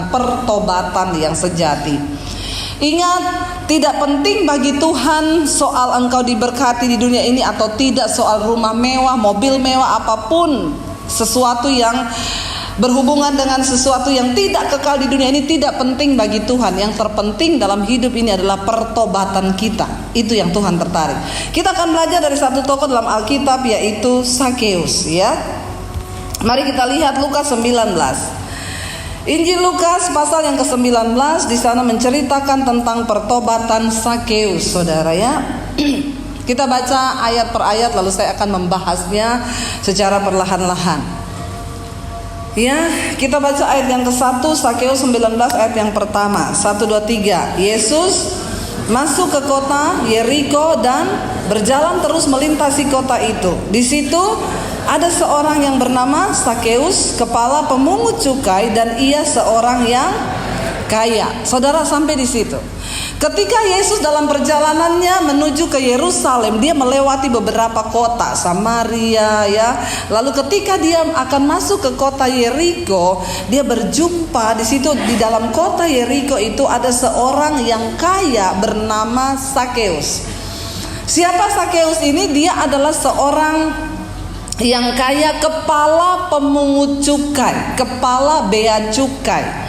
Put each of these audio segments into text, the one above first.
pertobatan yang sejati. Ingat, tidak penting bagi Tuhan soal engkau diberkati di dunia ini atau tidak, soal rumah mewah, mobil mewah, apapun sesuatu yang berhubungan dengan sesuatu yang tidak kekal di dunia ini tidak penting bagi Tuhan. Yang terpenting dalam hidup ini adalah pertobatan kita. Itu yang Tuhan tertarik. Kita akan belajar dari satu tokoh dalam Alkitab, yaitu Sakeus, ya. Mari kita lihat Lukas 19. Injil Lukas pasal yang ke-19 di sana menceritakan tentang pertobatan Sakeus, saudara, ya. Kita baca ayat per ayat lalu saya akan membahasnya secara perlahan-lahan. Ya, kita baca ayat yang ke-1, Sakeus 19 ayat yang pertama. 1 2 3. Yesus masuk ke kota Yeriko dan berjalan terus melintasi kota itu. Di situ ada seorang yang bernama Sakeus, kepala pemungut cukai, dan ia seorang yang kaya. Saudara, sampai di situ. Ketika Yesus dalam perjalanannya menuju ke Yerusalem, dia melewati beberapa kota, Samaria, ya. Lalu ketika dia akan masuk ke kota Yeriko, dia berjumpa di situ, di dalam kota Yeriko itu ada seorang yang kaya bernama Sakeus. Siapa Sakeus ini? Dia adalah seorang yang kaya, kepala pemungut cukai, kepala bea cukai.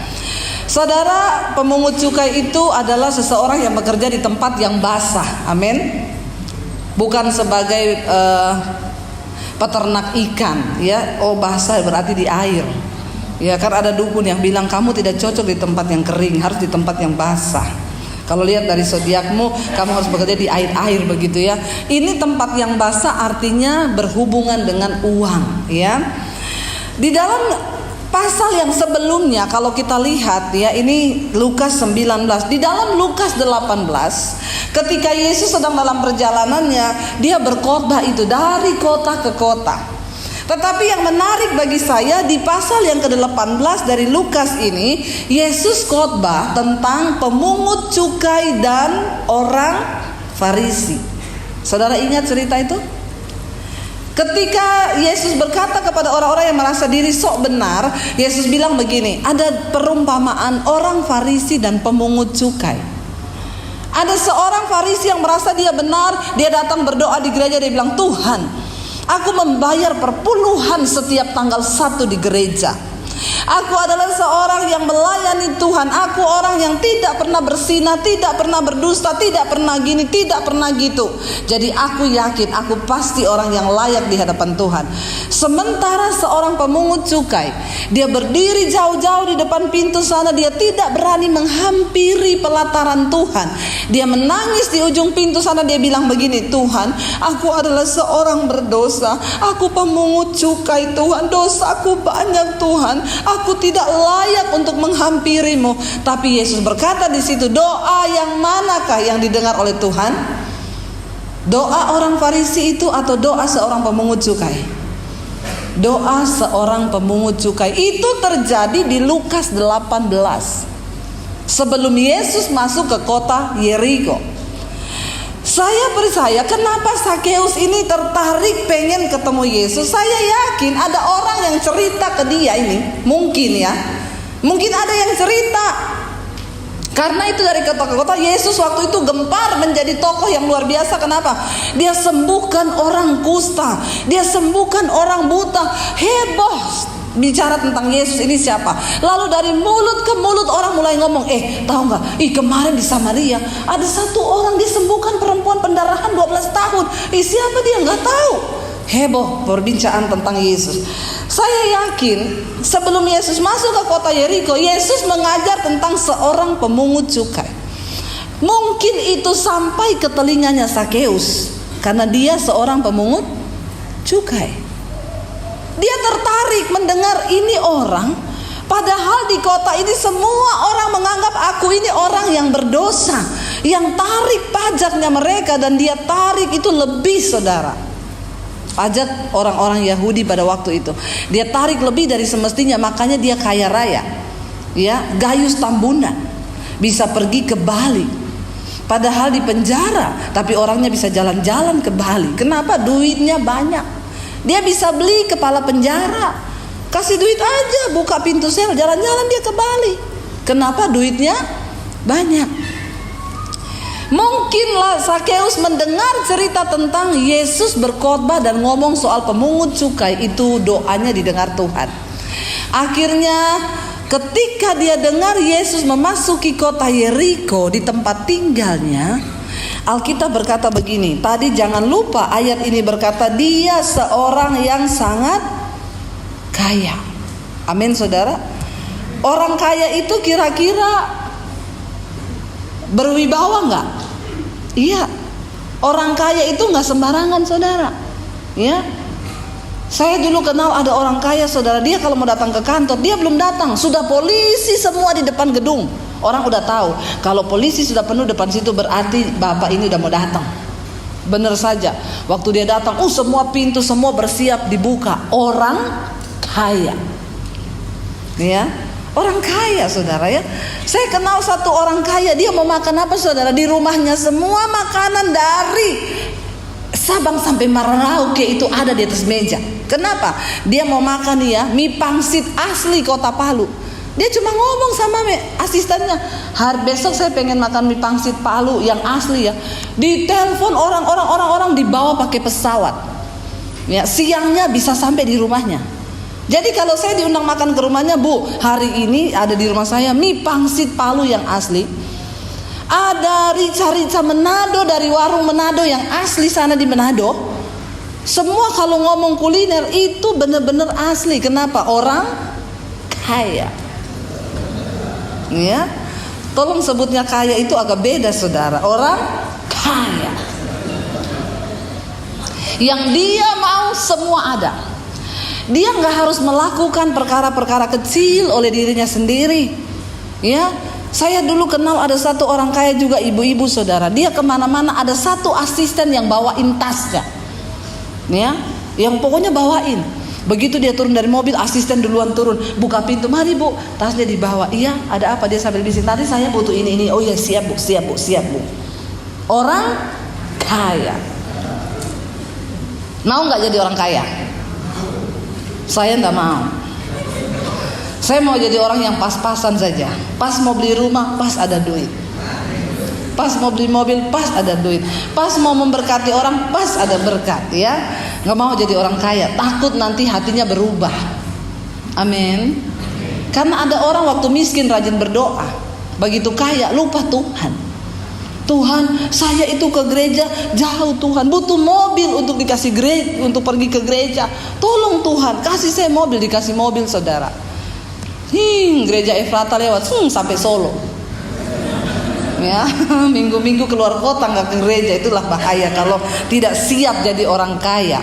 Saudara, pemungut cukai itu adalah seseorang yang bekerja di tempat yang basah. Amin. Bukan sebagai peternak ikan, ya. Oh, basah berarti di air. Ya, kan ada dukun yang bilang kamu tidak cocok di tempat yang kering, harus di tempat yang basah. Kalau lihat dari zodiakmu, kamu harus bekerja di air-air, begitu ya. Ini tempat yang basah artinya berhubungan dengan uang, ya. Di dalam pasal yang sebelumnya kalau kita lihat, ya, ini Lukas 19. Di dalam Lukas 18, ketika Yesus sedang dalam perjalanannya, dia berkhotbah itu dari kota ke kota. Tetapi yang menarik bagi saya di pasal yang ke-18 dari Lukas ini, Yesus khotbah tentang pemungut cukai dan orang Farisi. Saudara ingat cerita itu? Ketika Yesus berkata kepada orang-orang yang merasa diri sok benar, Yesus bilang begini, ada perumpamaan orang Farisi dan pemungut cukai. Ada seorang Farisi yang merasa dia benar, dia datang berdoa di gereja, dia bilang, Tuhan, aku membayar perpuluhan setiap tanggal 1 di gereja. Aku adalah seorang yang melayani Tuhan. Aku orang yang tidak pernah bersinah, tidak pernah berdusta, tidak pernah gini, tidak pernah gitu. Jadi aku yakin aku pasti orang yang layak di hadapan Tuhan. Sementara seorang pemungut cukai, dia berdiri jauh-jauh di depan pintu sana, dia tidak berani menghampiri pelataran Tuhan. Dia menangis di ujung pintu sana, dia bilang begini, Tuhan, aku adalah seorang berdosa. Aku pemungut cukai, Tuhan, dosaku banyak, Tuhan. Aku tidak layak untuk menghampirimu. Tapi Yesus berkata di situ, doa yang manakah yang didengar oleh Tuhan? Doa orang Farisi itu atau doa seorang pemungut cukai? Doa seorang pemungut cukai. Itu terjadi di Lukas 18. Sebelum Yesus masuk ke kota Yeriko. Saya percaya kenapa Sakeus ini tertarik pengen ketemu Yesus. Saya yakin ada orang yang cerita ke dia ini. Mungkin ya, mungkin ada yang cerita. Karena itu dari kota ke kota, Yesus waktu itu gempar menjadi tokoh yang luar biasa. Kenapa? Dia sembuhkan orang kusta, dia sembuhkan orang buta. Heboh bicara tentang Yesus ini siapa. Lalu dari mulut ke mulut orang mulai ngomong, tahu nggak? Kemarin di Samaria ada satu orang disembuhkan, perempuan pendarahan 12 tahun. Siapa dia? Nggak tahu. Heboh perbincangan tentang Yesus. Saya yakin sebelum Yesus masuk ke kota Yeriko, Yesus mengajar tentang seorang pemungut cukai. Mungkin itu sampai ke telinganya Sakeus karena dia seorang pemungut cukai. Dia tertarik mendengar ini orang, padahal di kota ini semua orang menganggap aku ini orang yang berdosa, yang tarik pajaknya mereka, dan dia tarik itu lebih, saudara. Pajak orang-orang Yahudi pada waktu itu, dia tarik lebih dari semestinya, makanya dia kaya raya, ya, Gaius Tambunan, bisa pergi ke Bali. Padahal di penjara, tapi orangnya bisa jalan-jalan ke Bali. Kenapa? Duitnya banyak. Dia bisa beli kepala penjara, kasih duit aja, buka pintu sel, jalan-jalan dia ke Bali. Kenapa? Duitnya banyak. Mungkinlah Sakeus mendengar cerita tentang Yesus berkhotbah dan ngomong soal pemungut cukai, itu doanya didengar Tuhan. Akhirnya ketika dia dengar Yesus memasuki kota Yeriko di tempat tinggalnya, Alkitab berkata begini. Tadi jangan lupa ayat ini berkata dia seorang yang sangat kaya. Amin saudara. Orang kaya itu kira-kira berwibawa enggak? Iya. Orang kaya itu enggak sembarangan saudara. Ya. Saya dulu kenal ada orang kaya saudara, dia kalau mau datang ke kantor dia belum datang, sudah polisi semua di depan gedung. Orang udah tahu kalau polisi sudah penuh depan situ berarti bapak ini udah mau datang. Bener saja, waktu dia datang, semua pintu semua bersiap dibuka. Orang kaya, ya, orang kaya saudara ya. Saya kenal satu orang kaya, dia mau makan apa saudara? Di rumahnya semua makanan dari Sabang sampai Merauke itu ada di atas meja. Kenapa? Dia mau makan ya mie pangsit asli kota Palu. Dia cuma ngomong sama asistennya, hari besok saya pengen makan mie pangsit Palu yang asli ya. Ditelepon orang dibawa pakai pesawat. Ya, siangnya bisa sampai di rumahnya. Jadi kalau saya diundang makan ke rumahnya, Bu, hari ini ada di rumah saya mie pangsit Palu yang asli. Ada rica-rica Manado dari warung Manado yang asli sana di Manado. Semua kalau ngomong kuliner itu benar-benar asli. Kenapa? Orang kaya. Ya, tolong sebutnya kaya itu agak beda saudara. Orang kaya, yang dia mau semua ada. Dia nggak harus melakukan perkara-perkara kecil oleh dirinya sendiri. Ya, saya dulu kenal ada satu orang kaya juga ibu-ibu saudara. Dia kemana-mana ada satu asisten yang bawain tasnya. Ya, yang pokoknya bawain. Begitu dia turun dari mobil, asisten duluan turun, buka pintu, mari Bu, tasnya dibawa. Iya, ada apa? Dia sambil bising, tadi saya butuh ini. Oh iya, siap Bu. Orang kaya. Mau nggak jadi orang kaya? Saya nggak mau. Saya mau jadi orang yang pas-pasan saja. Pas mau beli rumah, pas ada duit. Pas mau beli mobil, pas ada duit. Pas mau memberkati orang, pas ada berkat, ya. Nggak mau jadi orang kaya, takut nanti hatinya berubah. Amin. Karena ada orang waktu miskin rajin berdoa, begitu kaya lupa Tuhan. Tuhan, saya itu ke gereja jauh Tuhan, butuh mobil untuk dikasih gereja, untuk pergi ke gereja. Tolong Tuhan, kasih saya mobil. Dikasih mobil saudara. Gereja Efrata lewat, sampai Solo. Ya, minggu-minggu keluar kota nggak ke gereja, itulah bahaya kalau tidak siap jadi orang kaya.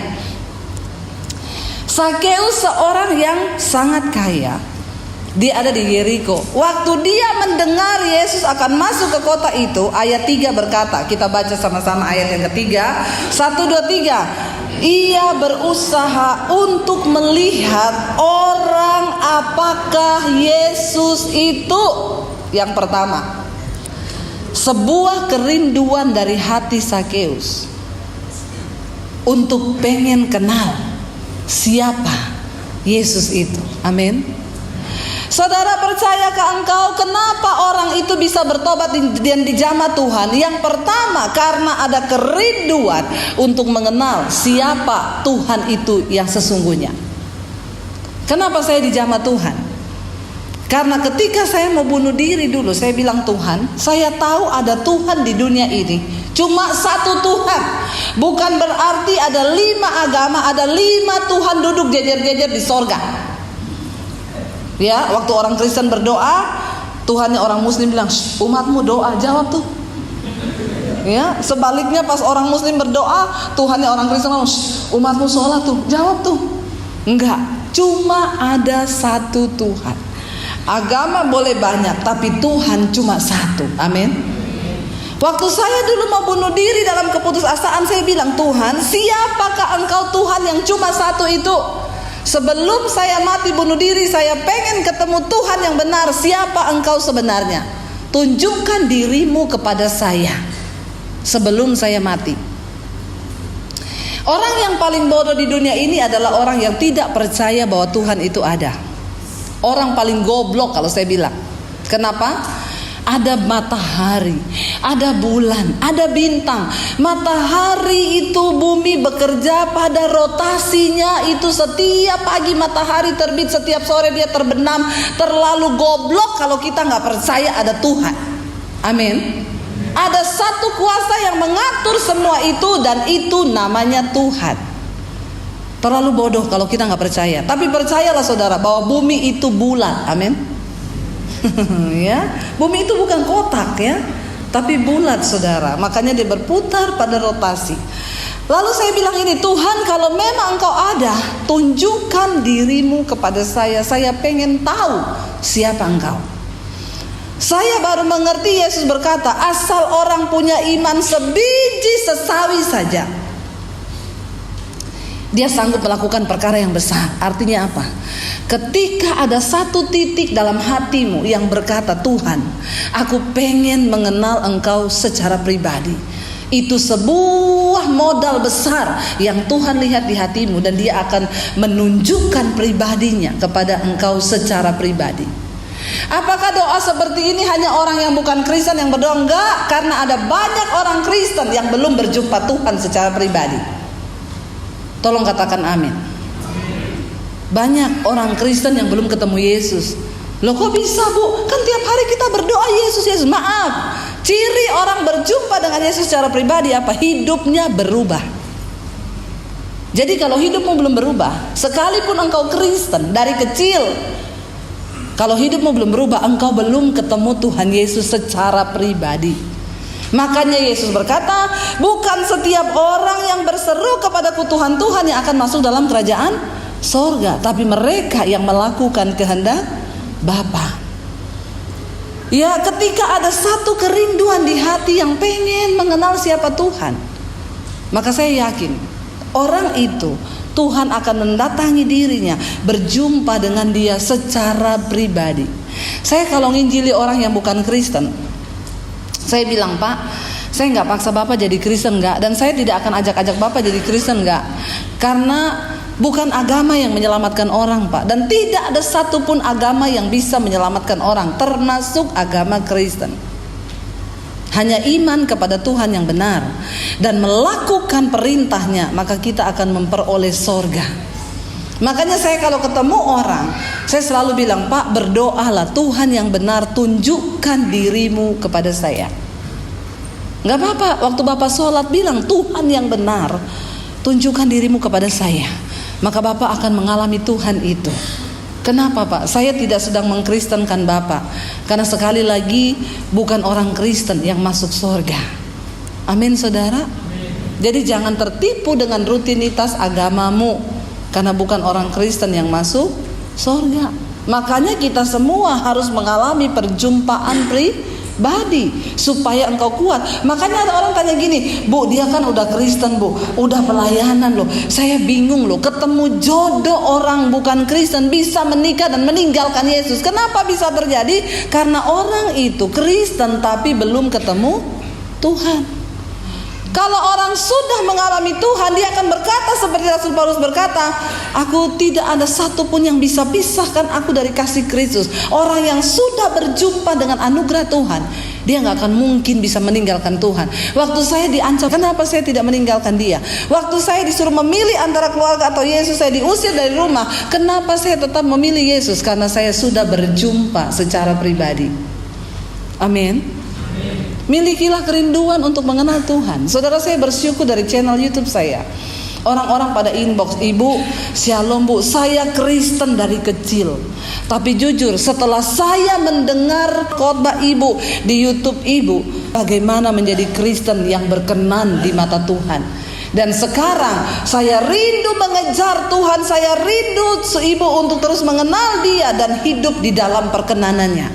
Sakeus seorang yang sangat kaya. Dia ada di Yeriko. Waktu dia mendengar Yesus akan masuk ke kota itu, ayat 3 berkata, kita baca sama-sama ayat yang ketiga. 1, 2, 3. Ia berusaha untuk melihat orang apakah Yesus itu. Yang pertama, sebuah kerinduan dari hati Sakeus untuk pengen kenal siapa Yesus itu. Amin. Saudara, percayakah engkau kenapa orang itu bisa bertobat dan dijamah Tuhan? Yang pertama, karena ada kerinduan untuk mengenal siapa Tuhan itu yang sesungguhnya. Kenapa saya dijamah Tuhan? Karena ketika saya mau bunuh diri dulu, saya bilang, Tuhan, saya tahu ada Tuhan di dunia ini, cuma satu Tuhan. Bukan berarti ada 5 agama, ada 5 Tuhan duduk jejer-jejer di sorga. Ya, waktu orang Kristen berdoa, Tuhannya orang Muslim bilang, umatmu doa, jawab tuh. Ya, sebaliknya pas orang Muslim berdoa, Tuhannya orang Kristen bilang, umatmu sholat tuh, jawab tuh. Enggak, cuma ada satu Tuhan. Agama boleh banyak, tapi Tuhan cuma satu. Amin. Waktu saya dulu mau bunuh diri dalam keputusasaan, saya bilang, Tuhan, siapakah engkau Tuhan yang cuma satu itu? Sebelum saya mati bunuh diri, saya pengen ketemu Tuhan yang benar. Siapa engkau sebenarnya? Tunjukkan dirimu kepada saya sebelum saya mati. Orang yang paling bodoh di dunia ini adalah orang yang tidak percaya bahwa Tuhan itu ada. Orang paling goblok kalau saya bilang. Kenapa? Ada matahari, ada bulan, ada bintang. Matahari itu bumi bekerja pada rotasinya itu, setiap pagi matahari terbit, setiap sore dia terbenam. Terlalu goblok kalau kita nggak percaya ada Tuhan. Amin. Ada satu kuasa yang mengatur semua itu, dan itu namanya Tuhan. Terlalu bodoh kalau kita nggak percaya. Tapi percayalah saudara bahwa bumi itu bulat. Amin. Ya, bumi itu bukan kotak ya, tapi bulat saudara. Makanya dia berputar pada rotasi. Lalu saya bilang ini, Tuhan kalau memang Engkau ada, tunjukkan dirimu kepada saya. Saya pengen tahu siapa Engkau. Saya baru mengerti, Yesus berkata, asal orang punya iman sebiji sesawi saja, dia sanggup melakukan perkara yang besar. Artinya apa? Ketika ada satu titik dalam hatimu yang berkata, Tuhan, aku pengen mengenal Engkau secara pribadi, itu sebuah modal besar yang Tuhan lihat di hatimu, dan dia akan menunjukkan pribadinya kepada engkau secara pribadi. Apakah doa seperti ini hanya orang yang bukan Kristen yang berdoa? Enggak, karena ada banyak orang Kristen yang belum berjumpa Tuhan secara pribadi. Tolong katakan amin. Banyak orang Kristen yang belum ketemu Yesus. Loh kok bisa bu? Kan tiap hari kita berdoa Yesus, Yesus. Maaf, ciri orang berjumpa dengan Yesus secara pribadi apa? Hidupnya berubah. Jadi kalau hidupmu belum berubah, sekalipun engkau Kristen dari kecil, kalau hidupmu belum berubah, engkau belum ketemu Tuhan Yesus secara pribadi. Makanya Yesus berkata, bukan setiap orang yang berseru kepadaku Tuhan, Tuhan yang akan masuk dalam kerajaan sorga, tapi mereka yang melakukan kehendak Bapa. Ya, ketika ada satu kerinduan di hati yang pengen mengenal siapa Tuhan, maka saya yakin orang itu Tuhan akan mendatangi dirinya, berjumpa dengan dia secara pribadi. Saya kalau nginjili orang yang bukan Kristen, saya bilang, Pak, saya nggak paksa Bapak jadi Kristen, nggak, dan saya tidak akan ajak-ajak Bapak jadi Kristen, nggak, karena bukan agama yang menyelamatkan orang, Pak, dan tidak ada satupun agama yang bisa menyelamatkan orang, termasuk agama Kristen. Hanya iman kepada Tuhan yang benar dan melakukan perintahnya, maka kita akan memperoleh sorga. Makanya saya kalau ketemu orang, saya selalu bilang, Pak, berdoalah, Tuhan yang benar, tunjukkan dirimu kepada saya. Gak apa-apa, waktu Bapak sholat bilang, Tuhan yang benar, tunjukkan dirimu kepada saya, maka Bapak akan mengalami Tuhan itu. Kenapa Pak? Saya tidak sedang mengkristenkan Bapak, karena sekali lagi bukan orang Kristen yang masuk surga. Amin saudara. Jadi jangan tertipu dengan rutinitas agamamu, karena bukan orang Kristen yang masuk surga. Makanya kita semua harus mengalami perjumpaan pribadi supaya engkau kuat. Makanya ada orang tanya gini, Bu, dia kan udah Kristen Bu, udah pelayanan loh, saya bingung loh, ketemu jodoh orang bukan Kristen bisa menikah dan meninggalkan Yesus. Kenapa bisa terjadi? Karena orang itu Kristen tapi belum ketemu Tuhan. Kalau orang sudah mengalami Tuhan, dia akan berkata seperti Rasul Paulus berkata, aku tidak ada satupun yang bisa pisahkan aku dari kasih Kristus. Orang yang sudah berjumpa dengan anugerah Tuhan, dia gak akan mungkin bisa meninggalkan Tuhan. Waktu saya diancam, kenapa saya tidak meninggalkan dia? Waktu saya disuruh memilih antara keluarga atau Yesus, saya diusir dari rumah, kenapa saya tetap memilih Yesus? Karena saya sudah berjumpa secara pribadi. Amin. Milikilah kerinduan untuk mengenal Tuhan. Saudara, saya bersyukur dari channel YouTube saya, orang-orang pada inbox, Ibu, shalom Bu, saya Kristen dari kecil, tapi jujur setelah saya mendengar khotbah Ibu di YouTube Ibu, bagaimana menjadi Kristen yang berkenan di mata Tuhan. Dan sekarang saya rindu mengejar Tuhan, saya rindu Ibu untuk terus mengenal Dia dan hidup di dalam perkenanannya.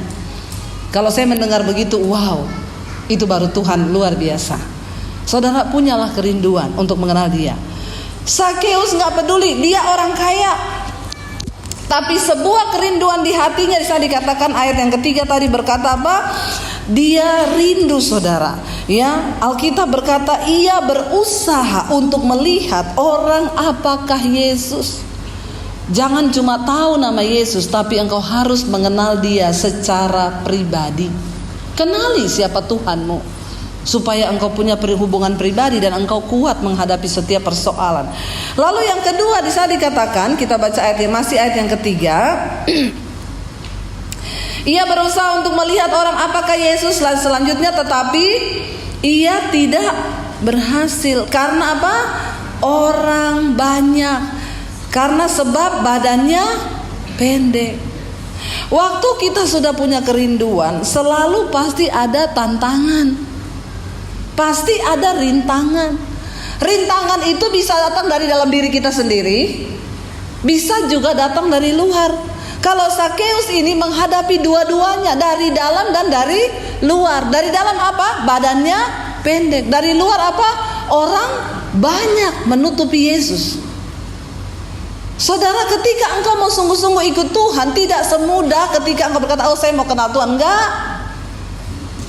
Kalau saya mendengar begitu, wow, itu baru Tuhan luar biasa. Saudara, punyalah kerinduan untuk mengenal Dia. Sakeus gak peduli, dia orang kaya, tapi sebuah kerinduan di hatinya. Bisa dikatakan ayat yang ketiga tadi berkata apa? Dia rindu saudara. Ya, Alkitab berkata ia berusaha untuk melihat orang apakah Yesus. Jangan cuma tahu nama Yesus, tapi engkau harus mengenal Dia secara pribadi. Kenali siapa Tuhanmu, supaya engkau punya hubungan pribadi dan engkau kuat menghadapi setiap persoalan. Lalu yang kedua di sana dikatakan, kita baca ayatnya, masih ayat yang ketiga. Ia berusaha untuk melihat orang apakah Yesus selanjutnya, tetapi ia tidak berhasil. Karena apa? Orang banyak. Karena sebab badannya pendek. Waktu kita sudah punya kerinduan, selalu pasti ada tantangan, pasti ada rintangan. Rintangan itu bisa datang dari dalam diri kita sendiri, bisa juga datang dari luar. Kalau Sakeus ini menghadapi dua-duanya, dari dalam dan dari luar. Dari dalam apa? Badannya pendek. Dari luar apa? Orang banyak menutupi Yesus. Saudara, ketika engkau mau sungguh-sungguh ikut Tuhan, tidak semudah ketika engkau berkata, oh saya mau kenal Tuhan. Enggak.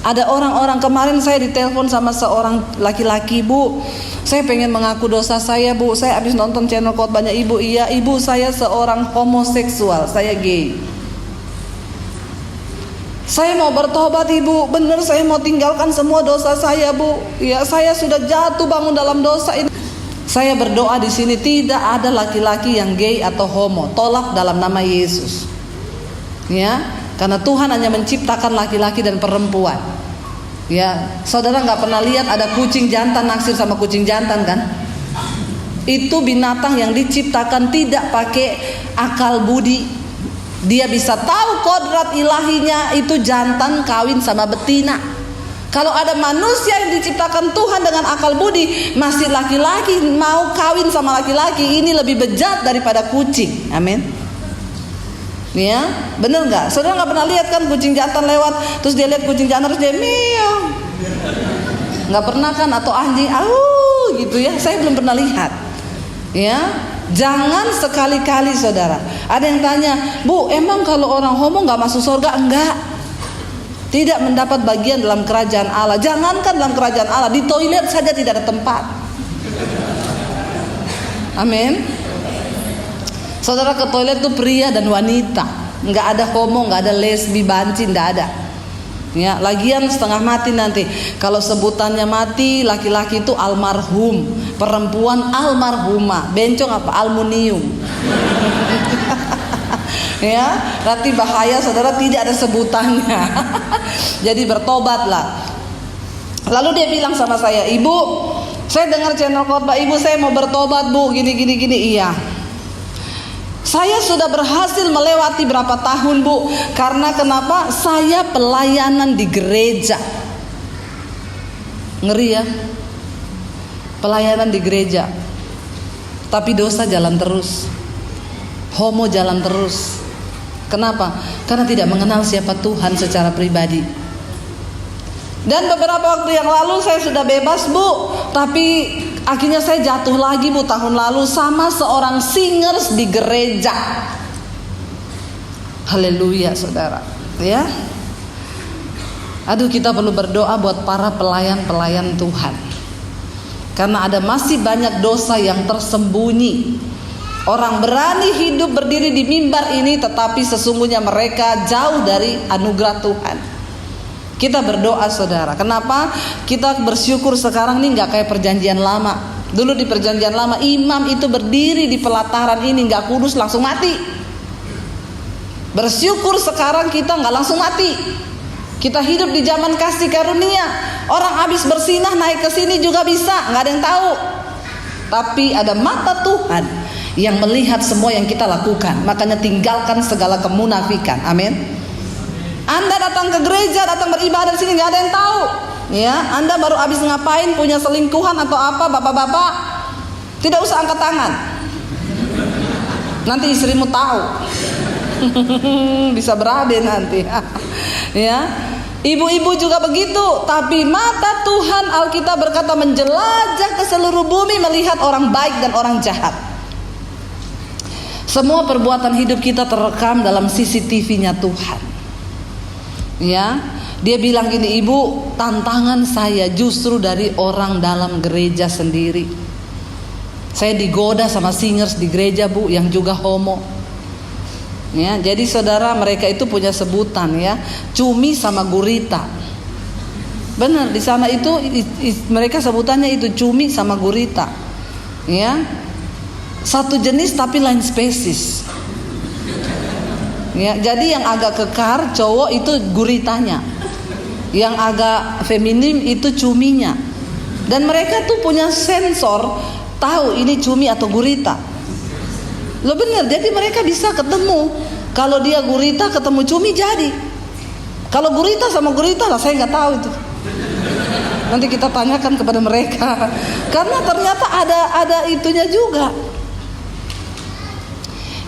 Ada orang-orang, kemarin saya ditelepon sama seorang laki-laki, Bu, saya pengen mengaku dosa saya, Bu. Saya habis nonton channel khotbahnya Ibu. Iya, Ibu, saya seorang homoseksual, saya gay. Saya mau bertobat, Ibu. Benar, saya mau tinggalkan semua dosa saya, Bu. Ya, saya sudah jatuh bangun dalam dosa ini. Saya berdoa di sini, tidak ada laki-laki yang gay atau homo. Tolak dalam nama Yesus. Ya, karena Tuhan hanya menciptakan laki-laki dan perempuan. Ya, saudara nggak pernah lihat ada kucing jantan naksir sama kucing jantan kan? Itu binatang yang diciptakan tidak pakai akal budi. Dia bisa tahu kodrat ilahinya itu jantan kawin sama betina. Kalau ada manusia yang diciptakan Tuhan dengan akal budi, masih laki-laki mau kawin sama laki-laki, ini lebih bejat daripada kucing. Amin. Ya, bener nggak? Saudara nggak pernah lihat kan kucing jantan lewat, terus dia lihat kucing jantan terus dia miau? Nggak pernah kan? Atau anjing, gitu ya? Saya belum pernah lihat. Ya, jangan sekali-kali saudara. Ada yang tanya, Bu, emang kalau orang homo nggak masuk surga? Enggak. Tidak mendapat bagian dalam kerajaan Allah. Jangankan dalam kerajaan Allah, di toilet saja tidak ada tempat. Amin. Saudara, ke toilet itu pria dan wanita, nggak ada homo, nggak ada lesbi, banci, nggak ada. Ya, lagian setengah mati nanti. Kalau sebutannya mati, laki-laki itu almarhum, perempuan almarhumah, bencong apa? Aluminium. Ya, berarti bahaya saudara, tidak ada sebutannya. Jadi bertobatlah. Lalu dia bilang sama saya, Ibu, saya dengar channel khotbah Ibu, saya mau bertobat, Bu, gini. Iya. Saya sudah berhasil melewati berapa tahun, Bu. Karena kenapa? Saya pelayanan di gereja. Ngeri ya? Pelayanan di gereja. Tapi dosa jalan terus. Homo jalan terus. Kenapa? Karena tidak mengenal siapa Tuhan secara pribadi. Dan beberapa waktu yang lalu saya sudah bebas, Bu. Tapi akhirnya saya jatuh lagi, Bu, tahun lalu sama seorang singers di gereja. Haleluya, saudara. Ya. Aduh, kita perlu berdoa buat para pelayan-pelayan Tuhan. Karena ada masih banyak dosa yang tersembunyi. Orang berani hidup berdiri di mimbar ini, tetapi sesungguhnya mereka jauh dari anugerah Tuhan. Kita berdoa saudara. Kenapa? Kita bersyukur sekarang nih gak kayak perjanjian lama. Dulu di perjanjian lama, imam itu berdiri di pelataran ini gak kudus langsung mati. Bersyukur sekarang kita gak langsung mati. Kita hidup di zaman kasih karunia. Orang habis bersinah naik ke sini juga bisa, gak ada yang tahu. Tapi ada mata Tuhan yang melihat semua yang kita lakukan. Makanya tinggalkan segala kemunafikan. Amin. Anda datang ke gereja, datang beribadah di sini, nggak ada yang tahu. Ya, Anda baru habis ngapain, punya selingkuhan atau apa, bapak-bapak, tidak usah angkat tangan. Nanti istrimu tahu. Bisa berabe nanti. Ya. Ibu-ibu juga begitu. Tapi mata Tuhan, Alkitab berkata, menjelajah ke seluruh bumi, melihat orang baik dan orang jahat. Semua perbuatan hidup kita terekam dalam CCTV-nya Tuhan. Ya, dia bilang gini, Ibu, tantangan saya justru dari orang dalam gereja sendiri. Saya digoda sama singers di gereja, Bu, yang juga homo. Ya, jadi saudara, mereka itu punya sebutan ya, cumi sama gurita. Benar, di sana itu mereka sebutannya itu cumi sama gurita. Ya. Satu jenis tapi lain spesies. Ya, jadi yang agak kekar cowok itu guritanya. Yang agak feminim itu cuminya. Dan mereka tuh punya sensor tahu ini cumi atau gurita. Lo bener, jadi mereka bisa ketemu. Kalau dia gurita ketemu cumi jadi. Kalau gurita sama gurita lah saya nggak tahu itu. Nanti kita tanyakan kepada mereka. Karena ternyata ada itunya juga.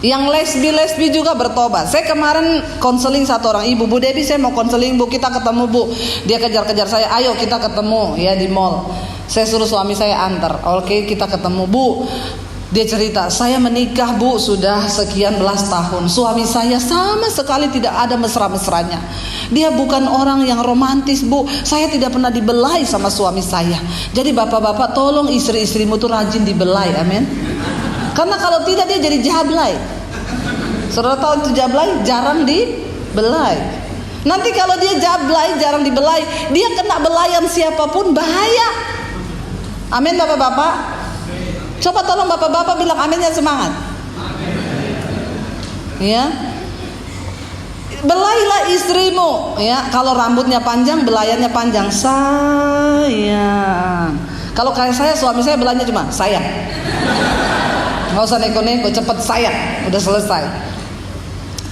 Yang lesbi juga bertobat. Saya kemarin konseling satu orang ibu, Bu Debbie saya mau konseling Bu, kita ketemu Bu. Dia kejar-kejar saya, ayo kita ketemu ya di mall. Saya suruh suami saya antar. Oke, kita ketemu Bu. Dia cerita, saya menikah Bu sudah sekian belas tahun. Suami saya sama sekali tidak ada mesra-mesranya. Dia bukan orang yang romantis Bu. Saya tidak pernah dibelai sama suami saya. Jadi bapak-bapak tolong istri-istrimu tuh rajin dibelai, amin. Karena kalau tidak dia jadi jablay. Saudara tahu itu jablay? Jarang dibelai. Nanti kalau dia jablay, jarang dibelai, dia kena belayan siapapun bahaya. Amin bapak-bapak. Coba tolong bapak-bapak bilang aminnya semangat. Ya. Belailah istrimu ya. Kalau rambutnya panjang, belayannya panjang. Sayang. Kalau kayak saya, suami saya belanya cuma sayang. Nggak usah neko-neko, cepet sayang, udah selesai.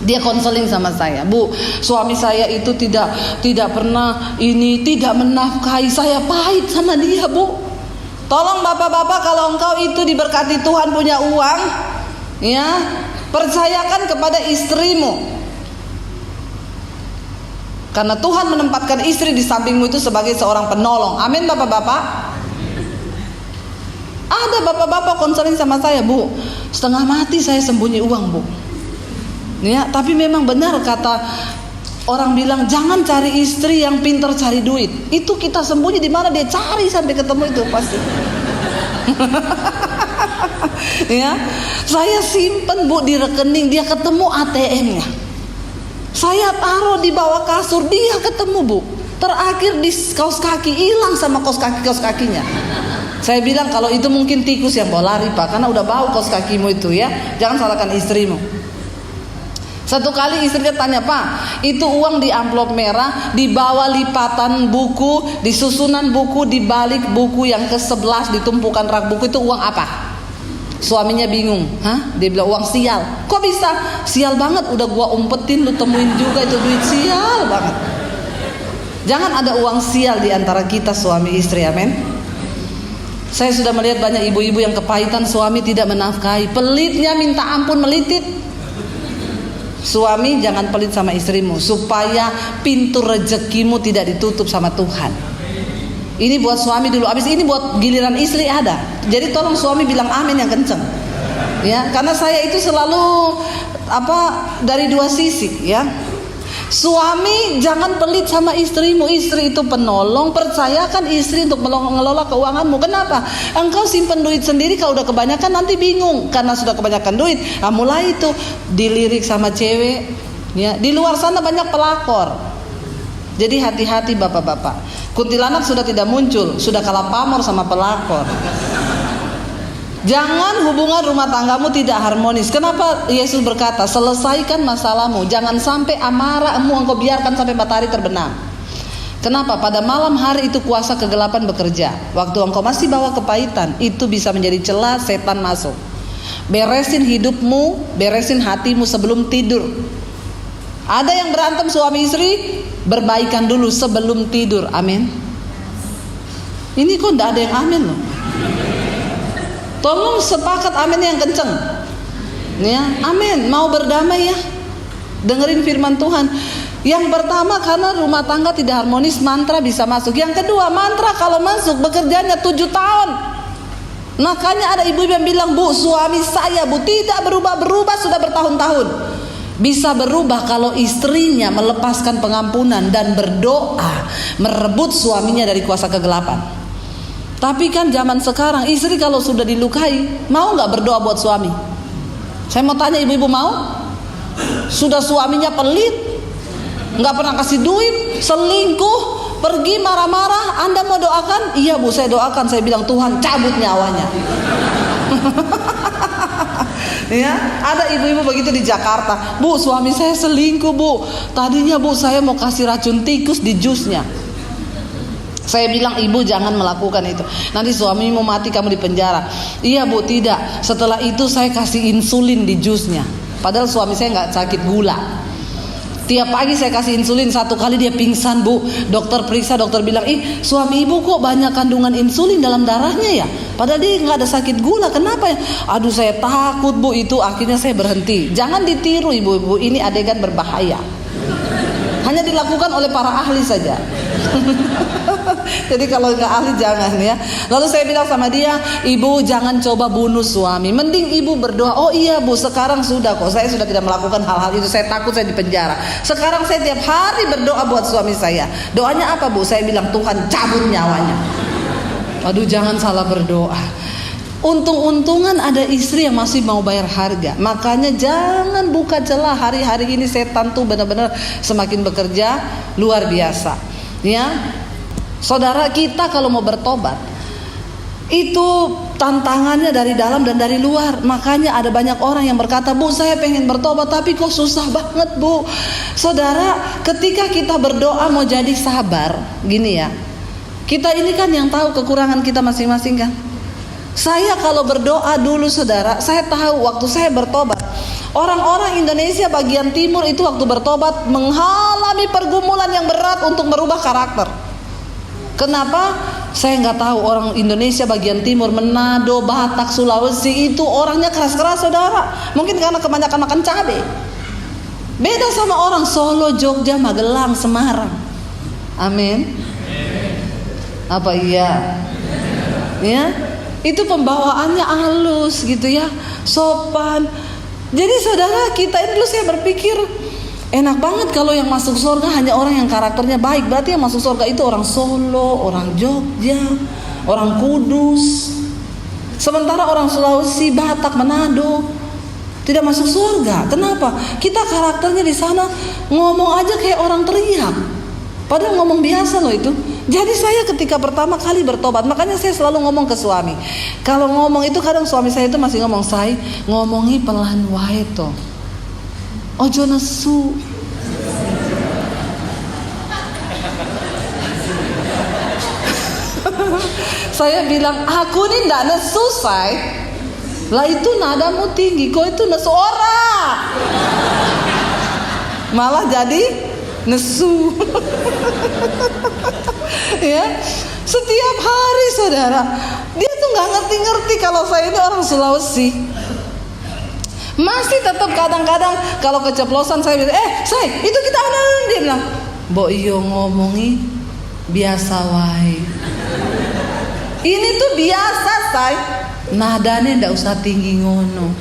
Dia konseling sama saya, Bu, suami saya itu tidak pernah tidak menafkahi saya, pahit sama dia Bu. Tolong bapak-bapak, kalau engkau itu diberkati Tuhan punya uang, ya percayakan kepada istrimu. Karena Tuhan menempatkan istri di sampingmu itu sebagai seorang penolong. Amin bapak-bapak. Ada bapak-bapak konseling sama saya, Bu, setengah mati saya sembunyi uang Bu. Ya, tapi memang benar kata orang bilang jangan cari istri yang pintar cari duit. Itu kita sembunyi di mana dia cari sampai ketemu itu pasti. Ya, saya simpen Bu di rekening, dia ketemu ATM-nya. Saya taruh di bawah kasur, dia ketemu Bu. Terakhir di kaos kaki, hilang sama kaos kakinya. Saya bilang kalau itu mungkin tikus yang bawa lari Pak, karena udah bau kaos kakimu itu ya. Jangan salahkan istrimu. Satu kali istrinya tanya, Pak, itu uang di amplop merah, di bawah lipatan buku, di susunan buku, di balik buku yang ke-11 ditumpukan rak buku, itu uang apa? Suaminya bingung. Hah? Dia bilang uang sial. Kok bisa? Sial banget, udah gua umpetin, lu temuin juga itu duit, sial banget. Jangan ada uang sial di antara kita suami istri, amin. Saya sudah melihat banyak ibu-ibu yang kepahitan suami tidak menafkahi, pelitnya minta ampun melitit. Suami jangan pelit sama istrimu supaya pintu rezekimu tidak ditutup sama Tuhan. Ini buat suami dulu, habis ini buat giliran istri ada. Jadi tolong suami bilang amin yang kenceng. Ya, karena saya itu selalu dari dua sisi ya. Suami jangan pelit sama istrimu. Istri itu penolong, percayakan istri untuk mengelola keuanganmu. Kenapa? Engkau simpen duit sendiri, kalau udah kebanyakan nanti bingung. Karena sudah kebanyakan duit, mulai itu dilirik sama cewek ya. Di luar sana banyak pelakor. Jadi hati-hati bapak-bapak. Kuntilanak sudah tidak muncul, sudah kalah pamor sama pelakor. Jangan hubungan rumah tanggamu tidak harmonis. Kenapa Yesus berkata selesaikan masalahmu, jangan sampai amarahmu engkau biarkan sampai matahari terbenam. Kenapa? Pada malam hari itu kuasa kegelapan bekerja. Waktu engkau masih bawa kepahitan, itu bisa menjadi celah setan masuk. Beresin hidupmu, beresin hatimu sebelum tidur. Ada yang berantem suami istri, berbaikan dulu sebelum tidur. Amin. Ini kok tidak ada yang amin loh. Tolong sepakat amin yang kenceng. Ya, amin. Mau berdamai ya. Dengerin firman Tuhan. Yang pertama, karena rumah tangga tidak harmonis, mantra bisa masuk. Yang kedua, mantra kalau masuk bekerjanya 7 tahun. Makanya ada ibu yang bilang, Bu, suami saya Bu tidak berubah sudah bertahun-tahun. Bisa berubah kalau istrinya melepaskan pengampunan dan berdoa merebut suaminya dari kuasa kegelapan. Tapi kan zaman sekarang istri kalau sudah dilukai, mau nggak berdoa buat suami? Saya mau tanya ibu-ibu, mau? Sudah suaminya pelit, nggak pernah kasih duit, selingkuh, pergi marah-marah, Anda mau doakan? Iya Bu, saya doakan. Saya bilang, Tuhan cabut nyawanya. Ya, ada ibu-ibu begitu di Jakarta. Bu, suami saya selingkuh Bu. Tadinya Bu, saya mau kasih racun tikus di jusnya. Saya bilang, ibu jangan melakukan itu, nanti suami mau mati, kamu di penjara. Iya Bu, tidak. Setelah itu saya kasih insulin di jusnya. Padahal suami saya nggak sakit gula. Tiap pagi saya kasih insulin, satu kali dia pingsan Bu. Dokter periksa, dokter bilang, suami ibu kok banyak kandungan insulin dalam darahnya ya? Padahal dia nggak ada sakit gula, kenapa ya? Aduh saya takut Bu, itu akhirnya saya berhenti. Jangan ditiru ibu-ibu, ini adegan berbahaya. Hanya dilakukan oleh para ahli saja. Jadi kalau nggak ahli jangan ya. Lalu saya bilang sama dia, ibu jangan coba bunuh suami, mending ibu berdoa. Oh iya Bu, sekarang sudah kok, saya sudah tidak melakukan hal-hal itu. Saya takut saya di penjara. Sekarang saya tiap hari berdoa buat suami saya. Doanya apa Bu? Saya bilang, Tuhan cabut nyawanya. Aduh jangan salah berdoa. Untung-untungan ada istri yang masih mau bayar harga. Makanya jangan buka celah. Hari-hari ini setan tuh benar-benar semakin bekerja luar biasa. Ya, saudara, kita kalau mau bertobat itu tantangannya dari dalam dan dari luar. Makanya ada banyak orang yang berkata, Bu saya pengen bertobat tapi kok susah banget Bu. Saudara, ketika kita berdoa mau jadi sabar, gini ya, kita ini kan yang tahu kekurangan kita masing-masing kan. Saya kalau berdoa dulu saudara, saya tahu waktu saya bertobat, orang-orang Indonesia bagian timur itu waktu bertobat mengalami pergumulan yang berat untuk merubah karakter. Kenapa? Saya nggak tahu. Orang Indonesia bagian timur, Manado, Batak, Sulawesi itu orangnya keras-keras saudara. Mungkin karena kebanyakan makan cabai. Beda sama orang Solo, Jogja, Magelang, Semarang. Amin. Apa iya? Ya, itu pembawaannya halus gitu ya, sopan. Jadi saudara, kita ini dulu saya berpikir enak banget kalau yang masuk surga hanya orang yang karakternya baik. Berarti yang masuk surga itu orang Solo, orang Jogja, orang Kudus. Sementara orang Sulawesi, Batak, Manado tidak masuk surga. Kenapa? Kita karakternya di sana ngomong aja kayak orang teriak, padahal ngomong biasa loh itu. Jadi saya ketika pertama kali bertobat, makanya saya selalu ngomong ke suami. Kalau ngomong itu kadang suami saya itu masih ngomong, saya ngomongi pelan wae to. Ojo nesu. Saya bilang, aku ini ndak nesu say. Lah itu nadamu tinggi, kok itu nesu ora. Malah jadi nesu. Ya, setiap hari saudara, dia tuh nggak ngerti-ngerti kalau saya ini orang Sulawesi. Masih tetap kadang-kadang kalau keceplosan saya bilang, say itu kita dia bilang, Mbok iyo ngomongi biasa wae. Ini tuh biasa say, nadanya ndak usah tinggi ngono.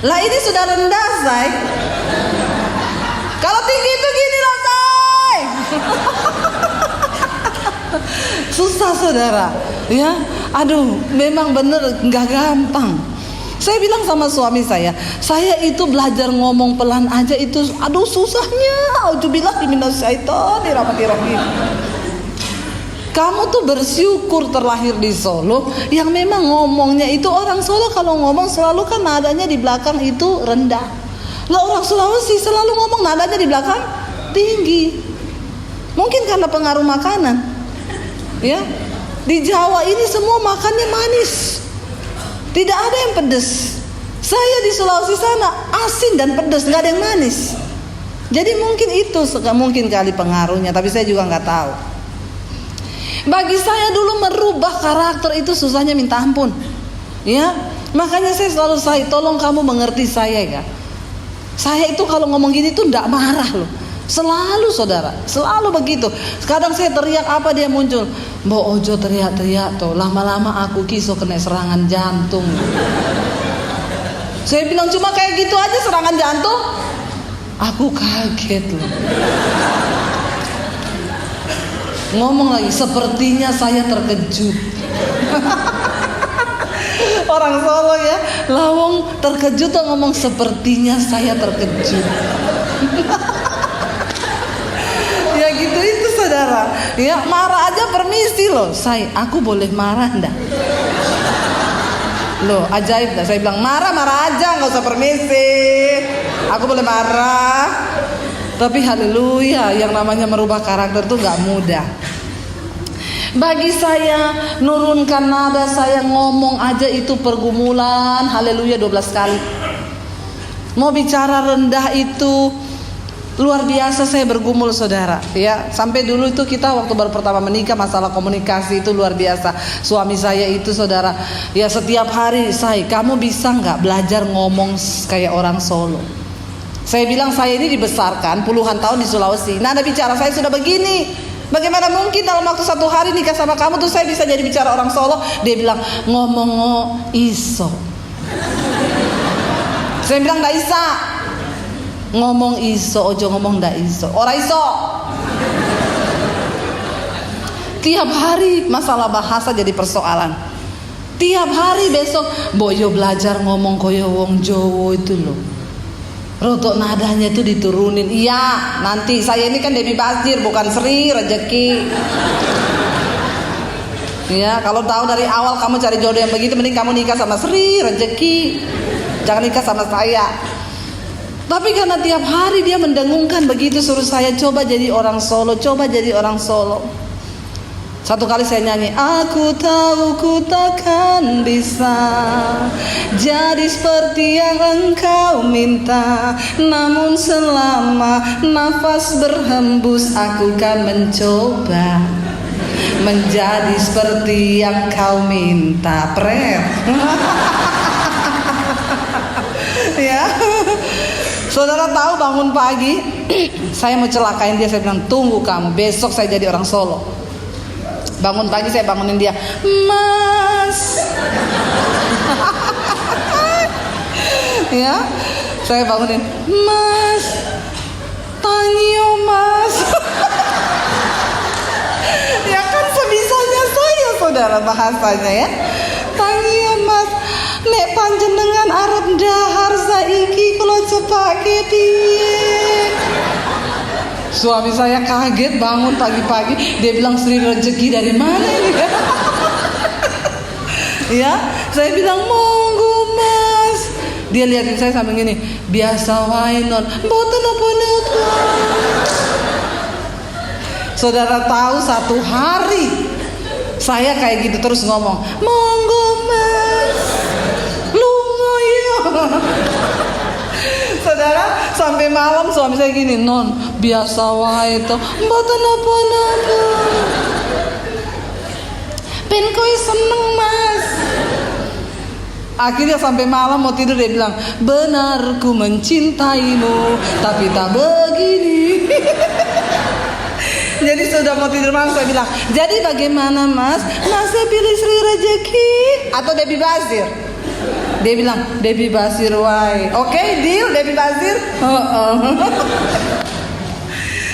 Lah ini sudah rendah say. Kalau tinggi itu gini loh say. Susah saudara, ya. Aduh, memang bener nggak gampang. Saya bilang sama suami saya itu belajar ngomong pelan aja itu, aduh susahnya. Auzubillahi minasyaitonir rajim. Kamu tuh bersyukur terlahir di Solo yang memang ngomongnya itu orang Solo kalau ngomong selalu kan nadanya di belakang itu rendah. Lah orang Sulawesi selalu ngomong nadanya di belakang tinggi. Mungkin karena pengaruh makanan. Ya. Di Jawa ini semua makannya manis. Tidak ada yang pedas. Saya di Sulawesi sana asin dan pedas, nggak ada yang manis. Jadi mungkin itu mungkin kali pengaruhnya, tapi saya juga nggak tahu. Bagi saya dulu merubah karakter itu susahnya minta ampun. Ya, makanya saya selalu tolong kamu mengerti saya ya. Saya itu kalau ngomong gini tuh nggak marah loh. Selalu saudara, selalu begitu. Kadang saya teriak apa dia muncul, Mbok ojo teriak-teriak tuh, lama-lama aku kiso kena serangan jantung. Saya bilang cuma kayak gitu aja serangan jantung. Aku kaget loh. Ngomong lagi, sepertinya saya terkejut. Orang Solo ya, lawong terkejut tuh ngomong sepertinya saya terkejut. Ya gitu itu saudara. Ya marah aja permisi loh. Aku boleh marah enggak? Loh ajaib dah. Saya bilang marah aja, nggak usah permisi. Aku boleh marah. Tapi haleluya, yang namanya merubah karakter tuh nggak mudah. Bagi saya nurunkan nada saya ngomong aja itu pergumulan. Haleluya 12 kali. Mau bicara rendah itu luar biasa, saya bergumul saudara ya. Sampai dulu itu kita waktu baru pertama menikah, masalah komunikasi itu luar biasa. Suami saya itu saudara ya, setiap hari kamu bisa nggak belajar ngomong kayak orang Solo. Saya bilang saya ini dibesarkan puluhan tahun di Sulawesi, nada bicara saya sudah begini. Bagaimana mungkin dalam waktu 1 hari nikah sama kamu tuh saya bisa jadi bicara orang Solo? Dia bilang ngomong iso. Saya bilang nggak bisa. Ngomong iso, ojo ngomong ndak iso. Ora iso. Tiap hari masalah bahasa jadi persoalan. Tiap hari besok boyo belajar ngomong koyo wong Jowo itu loh. Rotok nadanya itu diturunin. Iya, nanti saya ini kan Debbie Basir, bukan Sri Rezeki. Ya, kalau tahu dari awal kamu cari jodoh yang begitu, mending kamu nikah sama Sri Rezeki. Jangan nikah sama saya. Tapi karena tiap hari dia mendengungkan begitu, suruh saya coba jadi orang Solo, coba jadi orang Solo. Satu kali saya nyanyi, aku tahu ku takkan bisa jadi seperti yang engkau minta, namun selama nafas berhembus aku kan mencoba menjadi seperti yang kau minta. Pret. Ya. Saudara tahu bangun pagi saya mau celakain dia, saya bilang tunggu kamu, besok saya jadi orang Solo. Bangun pagi saya bangunin dia, Mas. Ya, saya bangunin, Mas, tangio Mas. Ya kan sebisanya saya saudara bahasanya ya. Tangio Mas, nek panjenengan arep dahar saiki kula cepake piye? Suami saya kaget bangun pagi-pagi, dia bilang Sri Rezeki dari mana ini? Ya, saya bilang monggo Mas. Dia liatin saya sambil gini, biasa wae non, mboten napa-napa. Saudara tahu 1 hari saya kayak gitu terus ngomong, monggo Mas, lunga ya. Saudara, sampai malam suami saya gini, non, biasa wae to, mboten napa-napa. Ben kowe seneng Mas. Akhirnya sampai malam mau tidur dia bilang, benar ku mencintaimu, tapi tak begini. Jadi sudah mau tidur malam saya bilang, jadi bagaimana Mas? Mas saya pilih Sri Rezeki atau Debbie Basir? Dia bilang Debbie Basir wae. Oke, deal Debbie Basir.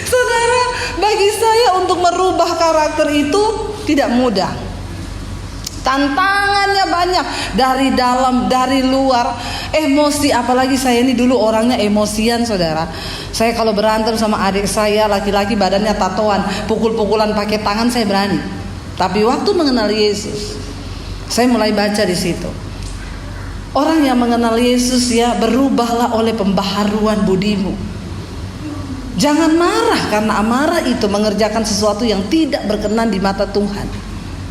Saudara, bagi saya untuk merubah karakter itu tidak mudah. Tantangannya banyak, dari dalam, dari luar, emosi. Apalagi saya ini dulu orangnya emosian saudara. Saya kalau berantem sama adik saya laki-laki badannya tatoan, pukul-pukulan pakai tangan saya berani. Tapi waktu mengenal Yesus, saya mulai baca di situ. Orang yang mengenal Yesus ya, berubahlah oleh pembaharuan budimu. Jangan marah, karena amarah itu mengerjakan sesuatu yang tidak berkenan di mata Tuhan.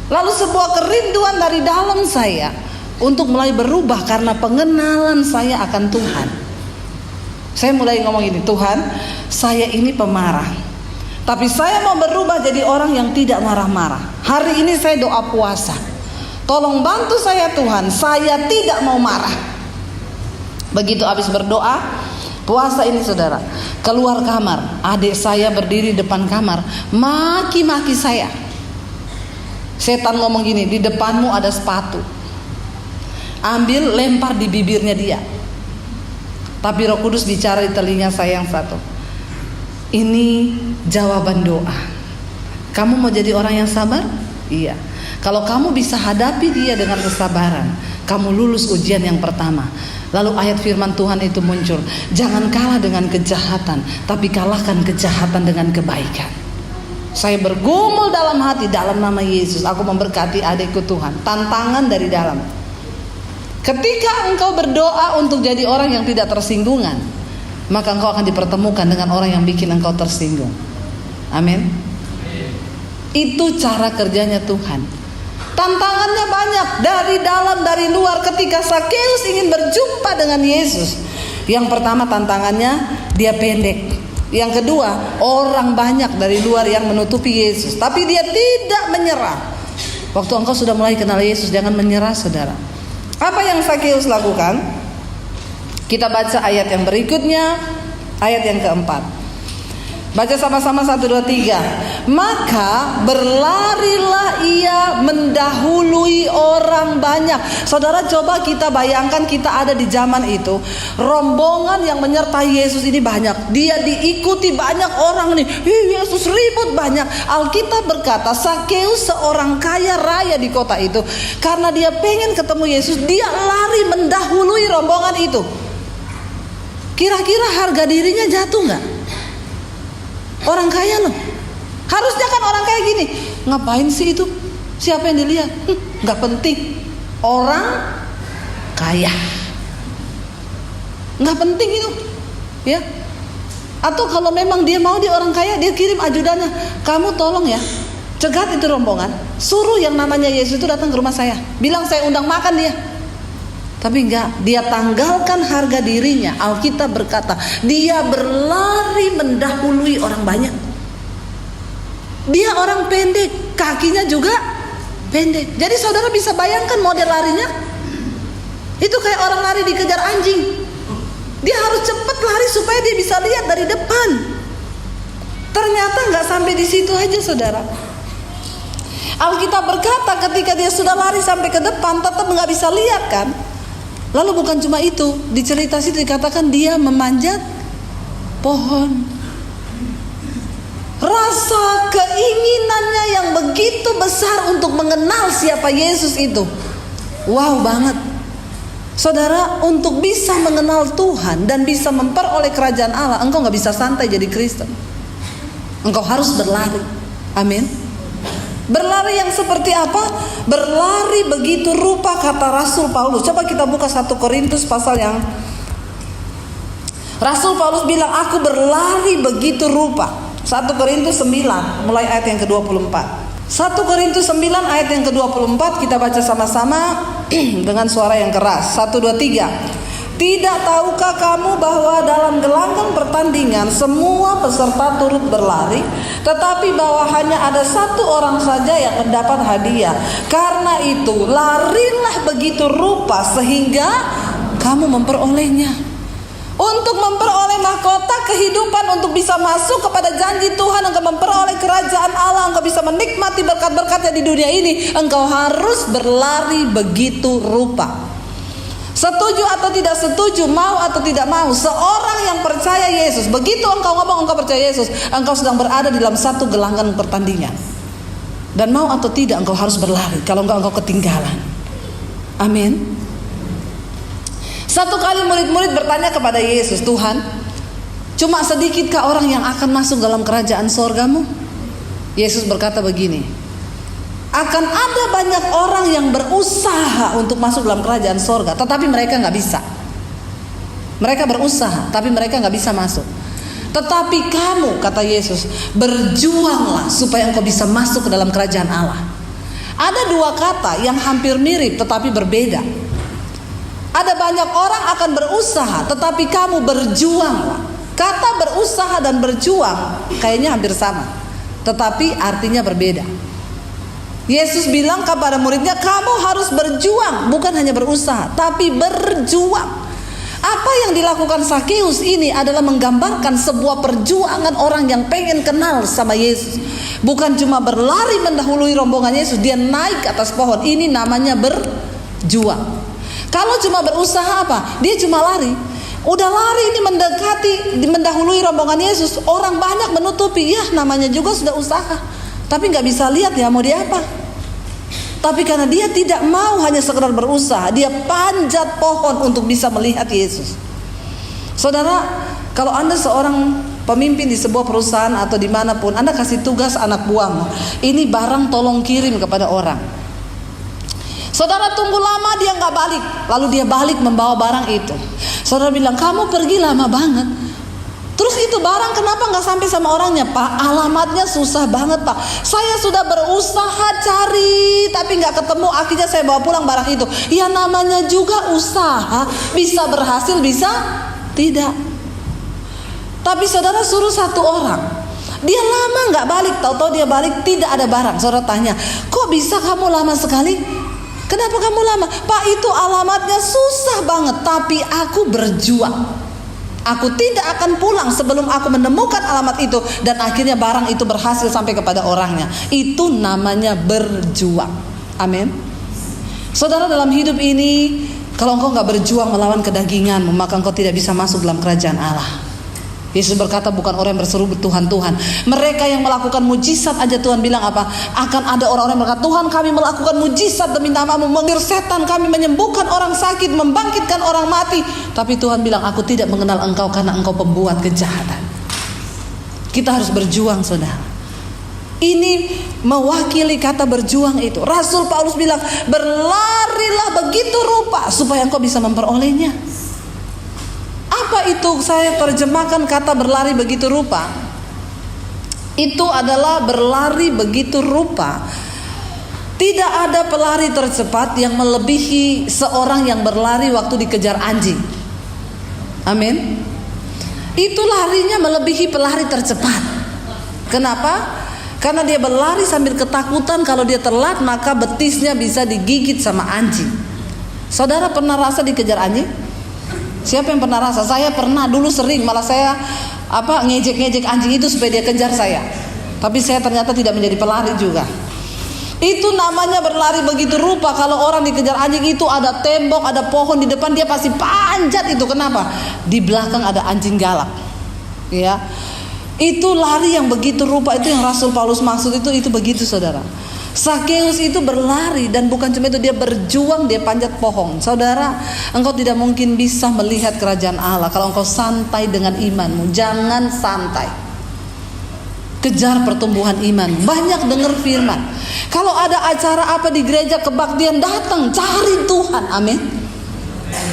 Lalu sebuah kerinduan dari dalam saya untuk mulai berubah karena pengenalan saya akan Tuhan. Saya mulai ngomong gini, Tuhan, saya ini pemarah, tapi saya mau berubah jadi orang yang tidak marah-marah. Hari ini saya doa puasa, tolong bantu saya Tuhan, saya tidak mau marah. Begitu habis berdoa puasa ini saudara, keluar kamar, adik saya berdiri depan kamar, maki-maki saya. Setan ngomong gini, di depanmu ada sepatu, ambil lempar di bibirnya dia. Tapi Roh Kudus bicara di telinga saya yang satu, ini jawaban doa. Kamu mau jadi orang yang sabar? Iya. Kalau kamu bisa hadapi dia dengan kesabaran, kamu lulus ujian yang pertama. Lalu ayat firman Tuhan itu muncul, jangan kalah dengan kejahatan, tapi kalahkan kejahatan dengan kebaikan. Saya bergumul dalam hati, dalam nama Yesus aku memberkati adikku Tuhan. Tantangan dari dalam. Ketika engkau berdoa untuk jadi orang yang tidak tersinggungan, maka engkau akan dipertemukan dengan orang yang bikin engkau tersinggung. Amin. Itu cara kerjanya Tuhan. Tantangannya banyak, dari dalam dari luar. Ketika Sakeus ingin berjumpa dengan Yesus, yang pertama tantangannya dia pendek. Yang kedua, orang banyak dari luar yang menutupi Yesus, tapi dia tidak menyerah. Waktu engkau sudah mulai kenal Yesus, jangan menyerah, saudara. Apa yang Sakeus lakukan? Kita baca ayat yang berikutnya, ayat yang keempat. Baca sama-sama 1, 2, 3. Maka berlarilah ia mendahului orang banyak. Saudara, coba kita bayangkan kita ada di zaman itu. Rombongan yang menyertai Yesus ini banyak. Dia diikuti banyak orang nih. Yesus ribut banyak. Alkitab berkata Sakeus seorang kaya raya di kota itu, karena dia pengen ketemu Yesus, dia lari mendahului rombongan itu. Kira-kira harga dirinya jatuh gak? Orang kaya loh. Harusnya kan orang kaya gini, ngapain sih itu? Siapa yang dilihat? Gak penting. Orang kaya, gak penting itu, ya. Atau kalau memang dia mau dia orang kaya, dia kirim ajudannya, kamu tolong ya, cegat itu rombongan, suruh yang namanya Yesus itu datang ke rumah saya, bilang saya undang makan dia. Tapi enggak, dia tanggalkan harga dirinya. Alkitab berkata, dia berlari mendahului orang banyak. Dia orang pendek, kakinya juga pendek. Jadi saudara bisa bayangkan model larinya. Itu kayak orang lari dikejar anjing. Dia harus cepat lari supaya dia bisa lihat dari depan. Ternyata enggak sampai di situ aja, saudara. Alkitab berkata ketika dia sudah lari sampai ke depan, tetap enggak bisa lihat kan. Lalu bukan cuma itu, di cerita situ dikatakan dia memanjat pohon. Rasa keinginannya yang begitu besar untuk mengenal siapa Yesus itu, wow banget. Saudara, untuk bisa mengenal Tuhan dan bisa memperoleh kerajaan Allah, engkau gak bisa santai jadi Kristen. Engkau harus berlari. Amin. Berlari yang seperti apa? Berlari begitu rupa, kata Rasul Paulus. Coba kita buka 1 Korintus pasal yang Rasul Paulus bilang, aku berlari begitu rupa. 1 Korintus 9 mulai ayat yang ke-24. 1 Korintus 9 ayat yang ke-24 kita baca sama-sama dengan suara yang keras. 1, 2, 3. Tidak tahukah kamu bahwa dalam gelanggang pertandingan semua peserta turut berlari, tetapi bahwa hanya ada satu orang saja yang mendapat hadiah. Karena itu larilah begitu rupa sehingga kamu memperolehnya. Untuk memperoleh mahkota kehidupan, untuk bisa masuk kepada janji Tuhan, engkau memperoleh kerajaan Allah, engkau bisa menikmati berkat-berkatnya di dunia ini, engkau harus berlari begitu rupa. Setuju atau tidak setuju, mau atau tidak mau, seorang yang percaya Yesus, begitu engkau ngomong engkau percaya Yesus, engkau sedang berada di dalam satu gelanggang pertandingan. Dan mau atau tidak engkau harus berlari, kalau enggak engkau ketinggalan. Amin. Satu kali murid-murid bertanya kepada Yesus, Tuhan, cuma sedikitkah orang yang akan masuk dalam kerajaan sorgamu? Yesus berkata begini, akan ada banyak orang yang berusaha untuk masuk dalam kerajaan sorga, tetapi mereka gak bisa. Mereka berusaha, tapi mereka gak bisa masuk. Tetapi kamu, kata Yesus, berjuanglah supaya engkau bisa masuk ke dalam kerajaan Allah. Ada dua kata yang hampir mirip tetapi berbeda. Ada banyak orang akan berusaha, tetapi kamu berjuanglah. Kata berusaha dan berjuang kayaknya hampir sama, tetapi artinya berbeda. Yesus bilang kepada muridnya, kamu harus berjuang, bukan hanya berusaha, tapi berjuang. Apa yang dilakukan Sakeus ini adalah menggambarkan sebuah perjuangan orang yang pengen kenal sama Yesus. Bukan cuma berlari mendahului rombongan Yesus, dia naik ke atas pohon. Ini namanya berjuang. Kalau cuma berusaha apa? Dia cuma lari. Udah lari ini mendekati, mendahului rombongan Yesus, orang banyak menutupi, ya namanya juga sudah usaha. tapi nggak bisa lihat ya mau dia apa. Tapi karena dia tidak mau hanya sekedar berusaha, dia panjat pohon untuk bisa melihat Yesus. Saudara, kalau Anda seorang pemimpin di sebuah perusahaan atau dimanapun, Anda kasih tugas anak buahmu, ini barang tolong kirim kepada orang. Saudara tunggu lama dia nggak balik, lalu dia balik membawa barang itu. Saudara bilang, kamu pergi lama banget. Terus itu barang kenapa nggak sampai sama orangnya? Pak, alamatnya susah banget Pak. Saya sudah berusaha cari tapi nggak ketemu. Akhirnya saya bawa pulang barang itu. Ya namanya juga usaha, bisa berhasil bisa tidak. Tapi saudara suruh satu orang, dia lama nggak balik. Tahu-tahu dia balik tidak ada barang. Saudara tanya, kok bisa kamu lama sekali? Kenapa kamu lama? Pak, itu alamatnya susah banget, tapi aku berjuang. Aku tidak akan pulang sebelum aku menemukan alamat itu, dan akhirnya barang itu berhasil sampai kepada orangnya. Itu namanya berjuang. Amin. Saudara, dalam hidup ini, kalau engkau gak berjuang melawan kedagingan, maka engkau tidak bisa masuk dalam kerajaan Allah. Yesus berkata, bukan orang yang berseru Tuhan, Tuhan. Mereka yang melakukan mujizat aja Tuhan bilang apa? Akan ada orang-orang yang berkata, Tuhan kami melakukan mujizat demi nama-Mu, mengusir setan, kami menyembuhkan orang sakit, membangkitkan orang mati. Tapi Tuhan bilang, aku tidak mengenal engkau karena engkau pembuat kejahatan. Kita harus berjuang, saudara. Ini mewakili kata berjuang itu. Rasul Paulus bilang, berlarilah begitu rupa supaya engkau bisa memperolehnya. Apa itu? Saya terjemahkan kata berlari begitu rupa. Itu adalah berlari begitu rupa. Tidak ada pelari tercepat yang melebihi seorang yang berlari waktu dikejar anjing. Amin. Itu larinya melebihi pelari tercepat. Kenapa? Karena dia berlari sambil ketakutan kalau dia telat maka betisnya bisa digigit sama anjing. Saudara pernah rasa dikejar anjing? Siapa yang pernah rasa? Saya pernah, dulu sering, malah saya ngejek-ngejek anjing itu supaya dia kejar saya. Tapi saya ternyata tidak menjadi pelari juga. Itu namanya berlari begitu rupa. Kalau orang dikejar anjing itu ada tembok, ada pohon di depan, dia pasti panjat itu. Kenapa? Di belakang ada anjing galak. Ya. Itu lari yang begitu rupa, itu yang Rasul Paulus maksud itu begitu, saudara. Sakeus itu berlari, dan bukan cuma itu, dia berjuang, dia panjat pohon. Saudara, engkau tidak mungkin bisa melihat kerajaan Allah kalau engkau santai dengan imanmu. Jangan santai. Kejar pertumbuhan iman. Banyak dengar firman. Kalau ada acara apa di gereja kebaktian, datang, cari Tuhan. Amin.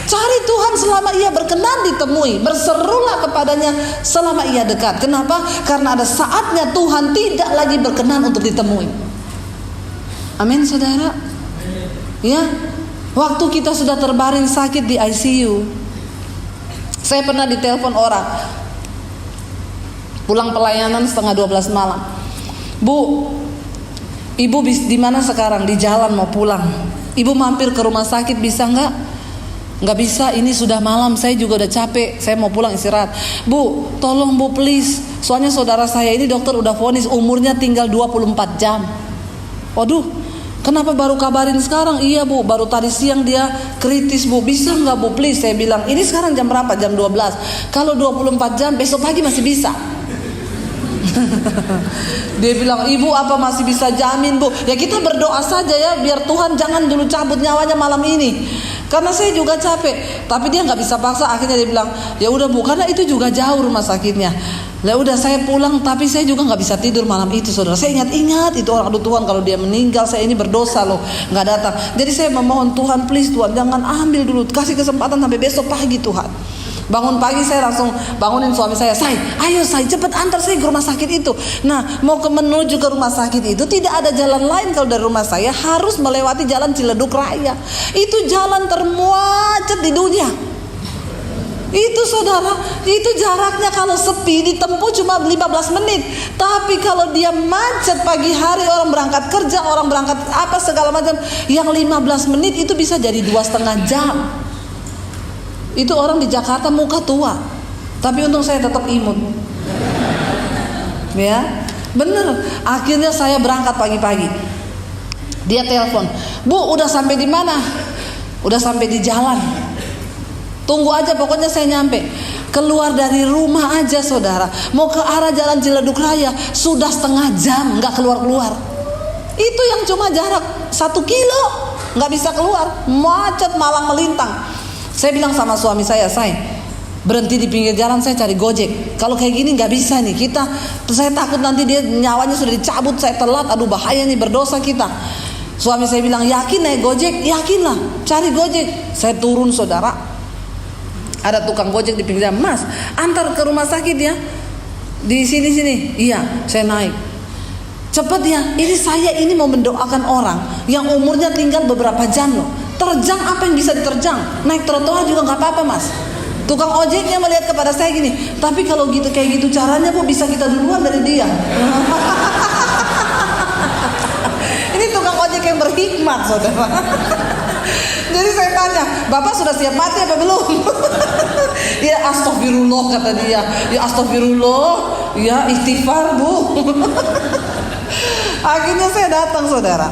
Cari Tuhan selama ia berkenan ditemui. Berserulah kepadanya selama ia dekat. Kenapa? Karena ada saatnya Tuhan tidak lagi berkenan untuk ditemui. Amin, saudara. Ya, waktu kita sudah terbaring sakit di ICU, saya pernah ditelepon orang pulang pelayanan setengah 12 malam. Bu, ibu di mana sekarang? Di jalan mau pulang. Ibu mampir ke rumah sakit bisa nggak? Nggak bisa, ini sudah malam, saya juga udah capek, saya mau pulang istirahat. Bu, tolong bu please, soalnya saudara saya ini dokter udah vonis umurnya tinggal 24 jam. Waduh, kenapa baru kabarin sekarang? Iya bu, baru tadi siang dia kritis bu, bisa nggak bu please? Saya bilang, ini sekarang jam berapa? Jam 12. Kalau 24 jam, besok pagi masih bisa. Dia bilang, ibu apa masih bisa jamin bu? Ya kita berdoa saja ya, biar Tuhan jangan dulu cabut nyawanya malam ini. Karena saya juga capek. Tapi dia nggak bisa paksa. Akhirnya dia bilang, ya udah bu, karena itu juga jauh rumah sakitnya. Ya udah saya pulang, tapi saya juga nggak bisa tidur malam itu, saudara. Saya ingat itu orang, aduh Tuhan kalau dia meninggal saya ini berdosa loh, nggak datang. Jadi saya memohon Tuhan, please Tuhan jangan ambil dulu, kasih kesempatan sampai besok pagi Tuhan. Bangun pagi saya langsung bangunin suami saya, ayo cepet antar saya ke rumah sakit itu. Nah, menuju ke rumah sakit itu tidak ada jalan lain kalau dari rumah saya, harus melewati jalan Ciledug Raya. Itu jalan termacet di dunia. Itu saudara, itu jaraknya kalau sepi ditempuh cuma 15 menit. Tapi kalau dia macet pagi hari, orang berangkat kerja, orang berangkat apa segala macam, yang 15 menit itu bisa jadi 2,5 jam. Itu orang di Jakarta muka tua, tapi untung saya tetap imut. Ya, bener. Akhirnya saya berangkat pagi-pagi. Dia telepon, bu udah sampai di mana? Udah sampai di jalan. Tunggu aja, pokoknya saya nyampe. Keluar dari rumah aja saudara, mau ke arah jalan Ciledug Raya sudah setengah jam nggak keluar-keluar. Itu yang cuma jarak 1 kilo, nggak bisa keluar, macet malang melintang. Saya bilang sama suami saya berhenti di pinggir jalan, saya cari gojek. Kalau kayak gini nggak bisa nih kita, saya takut nanti dia nyawanya sudah dicabut, saya telat, aduh bahaya nih, berdosa kita. Suami saya bilang, yakin naik gojek? Yakinlah, cari gojek. Saya turun saudara, ada tukang gojek di pinggir jalan, Mas antar ke rumah sakit ya, di sini. Iya, saya naik. Cepet ya, ini mau mendoakan orang yang umurnya tinggal beberapa jam loh. Terjang apa yang bisa diterjang, naik trotoar juga nggak apa-apa Mas. Tukang ojeknya melihat kepada saya gini, tapi kalau gitu kayak gitu caranya Bu, bisa kita duluan dari dia. Ini tukang ojek yang berhikmat saudara. Jadi saya tanya, Bapak sudah siap mati apa belum? Ya astagfirullah kata dia. Ya astagfirullah, ya istighfar Bu. Akhirnya saya datang saudara.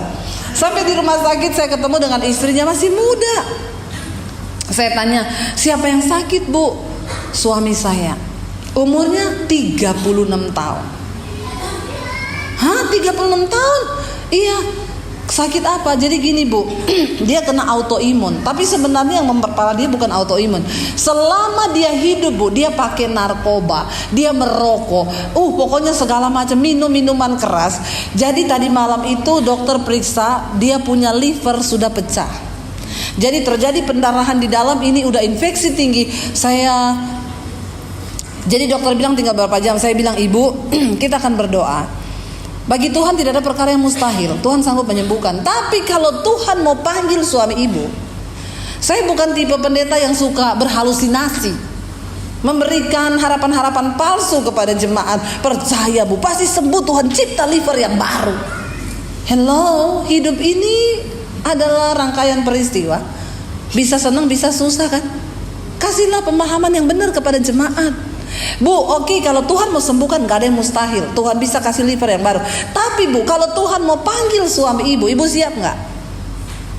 Sampai di rumah sakit saya ketemu dengan istrinya, masih muda. Saya tanya, siapa yang sakit Bu? Suami saya, umurnya 36 tahun. Hah, 36 tahun? Iya. Sakit apa? Jadi gini Bu, dia kena autoimun. Tapi sebenarnya yang memperparah dia bukan autoimun. Selama dia hidup Bu, dia pakai narkoba, dia merokok, pokoknya segala macam, minum minuman keras. Jadi tadi malam itu dokter periksa, dia punya liver sudah pecah. Jadi terjadi pendarahan di dalam, ini udah infeksi tinggi. Jadi dokter bilang tinggal berapa jam. Saya bilang, Ibu, kita akan berdoa. Bagi Tuhan tidak ada perkara yang mustahil. Tuhan sanggup menyembuhkan. Tapi kalau Tuhan mau panggil suami ibu, saya bukan tipe pendeta yang suka berhalusinasi, memberikan harapan-harapan palsu kepada jemaat. Percaya Bu, pasti sembuh, Tuhan cipta liver yang baru. Hello, hidup ini adalah rangkaian peristiwa. Bisa senang, bisa susah kan? Kasihlah pemahaman yang benar kepada jemaat. Bu, oke, kalau Tuhan mau sembuhkan gak ada yang mustahil. Tuhan bisa kasih liver yang baru. Tapi Bu, kalau Tuhan mau panggil suami ibu siap gak?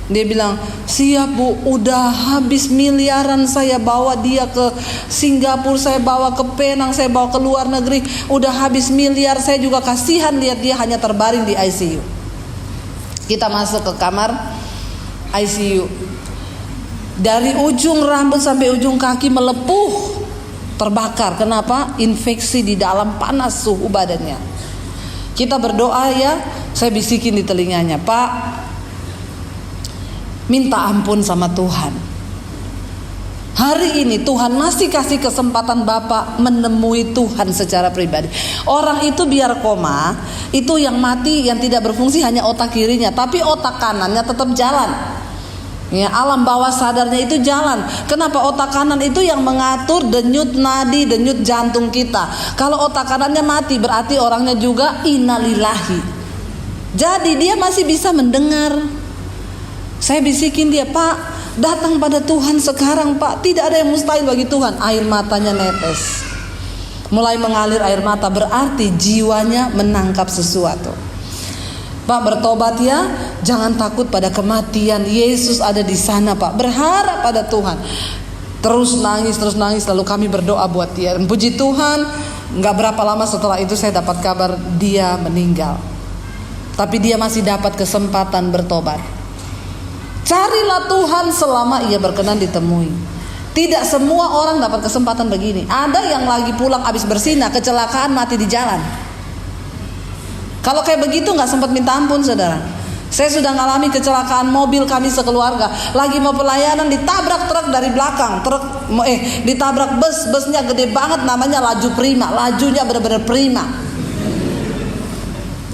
Dia bilang, siap Bu, udah habis miliaran saya bawa dia ke Singapura, saya bawa ke Penang, saya bawa ke luar negeri. Udah habis miliar, saya juga kasihan lihat dia hanya terbaring di ICU. Kita masuk ke kamar ICU. Dari ujung rambut sampai ujung kaki melepuh, terbakar. Kenapa? Infeksi di dalam, panas suhu badannya. Kita berdoa ya. Saya bisikin di telinganya, Pak, minta ampun sama Tuhan. Hari ini Tuhan masih kasih kesempatan Bapak menemui Tuhan secara pribadi. Orang itu biar koma, itu yang mati, yang tidak berfungsi hanya otak kirinya, tapi otak kanannya tetap jalan. Ya, alam bawah sadarnya itu jalan. Kenapa? Otak kanan itu yang mengatur denyut nadi, denyut jantung kita. Kalau otak kanannya mati, berarti orangnya juga innalillahi. Jadi dia masih bisa mendengar. Saya bisikin dia, Pak, datang pada Tuhan sekarang Pak. Tidak ada yang mustahil bagi Tuhan. Air matanya netes, mulai mengalir air mata, berarti jiwanya menangkap sesuatu. Pak, bertobat ya, jangan takut pada kematian. Yesus ada di sana Pak. Berharap pada Tuhan. Terus nangis, lalu kami berdoa buat dia. Dan puji Tuhan, gak berapa lama setelah itu saya dapat kabar dia meninggal. Tapi dia masih dapat kesempatan bertobat. Carilah Tuhan selama ia berkenan ditemui. Tidak semua orang dapat kesempatan begini. Ada yang lagi pulang habis bersinah, kecelakaan, mati di jalan. Kalau kayak begitu nggak sempat minta ampun saudara. Saya sudah ngalami kecelakaan mobil kami sekeluarga. Lagi mau pelayanan, ditabrak truk dari belakang. Ditabrak busnya gede banget, namanya Laju Prima. Lajunya benar-benar prima.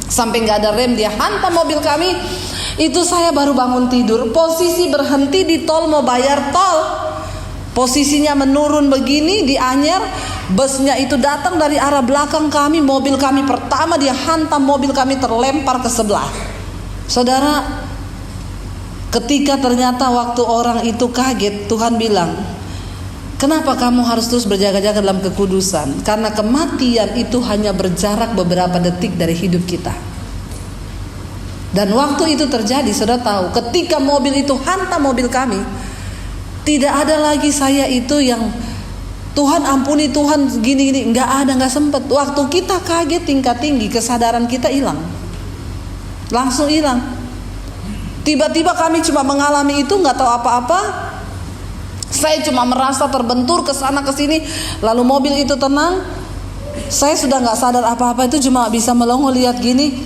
Sampai nggak ada rem, dia hantam mobil kami. Itu saya baru bangun tidur. Posisi berhenti di tol, mau bayar tol. Posisinya menurun begini di Anyer. Busnya itu datang dari arah belakang kami, mobil kami pertama, dia hantam mobil kami, terlempar ke sebelah. Saudara, ketika ternyata waktu orang itu kaget, Tuhan bilang, kenapa kamu harus terus berjaga-jaga dalam kekudusan? Karena kematian itu hanya berjarak beberapa detik dari hidup kita. Dan waktu itu terjadi, saudara tahu, ketika mobil itu hantam mobil kami, tidak ada lagi saya itu yang Tuhan ampuni, Tuhan gini-gini. Nggak sempet. Waktu kita kaget tingkat tinggi, kesadaran kita hilang. Langsung hilang. Tiba-tiba kami cuma mengalami itu, nggak tahu apa-apa. Saya cuma merasa terbentur ke sana ke sini. Lalu mobil itu tenang. Saya sudah nggak sadar apa-apa, itu cuma bisa melongo lihat gini.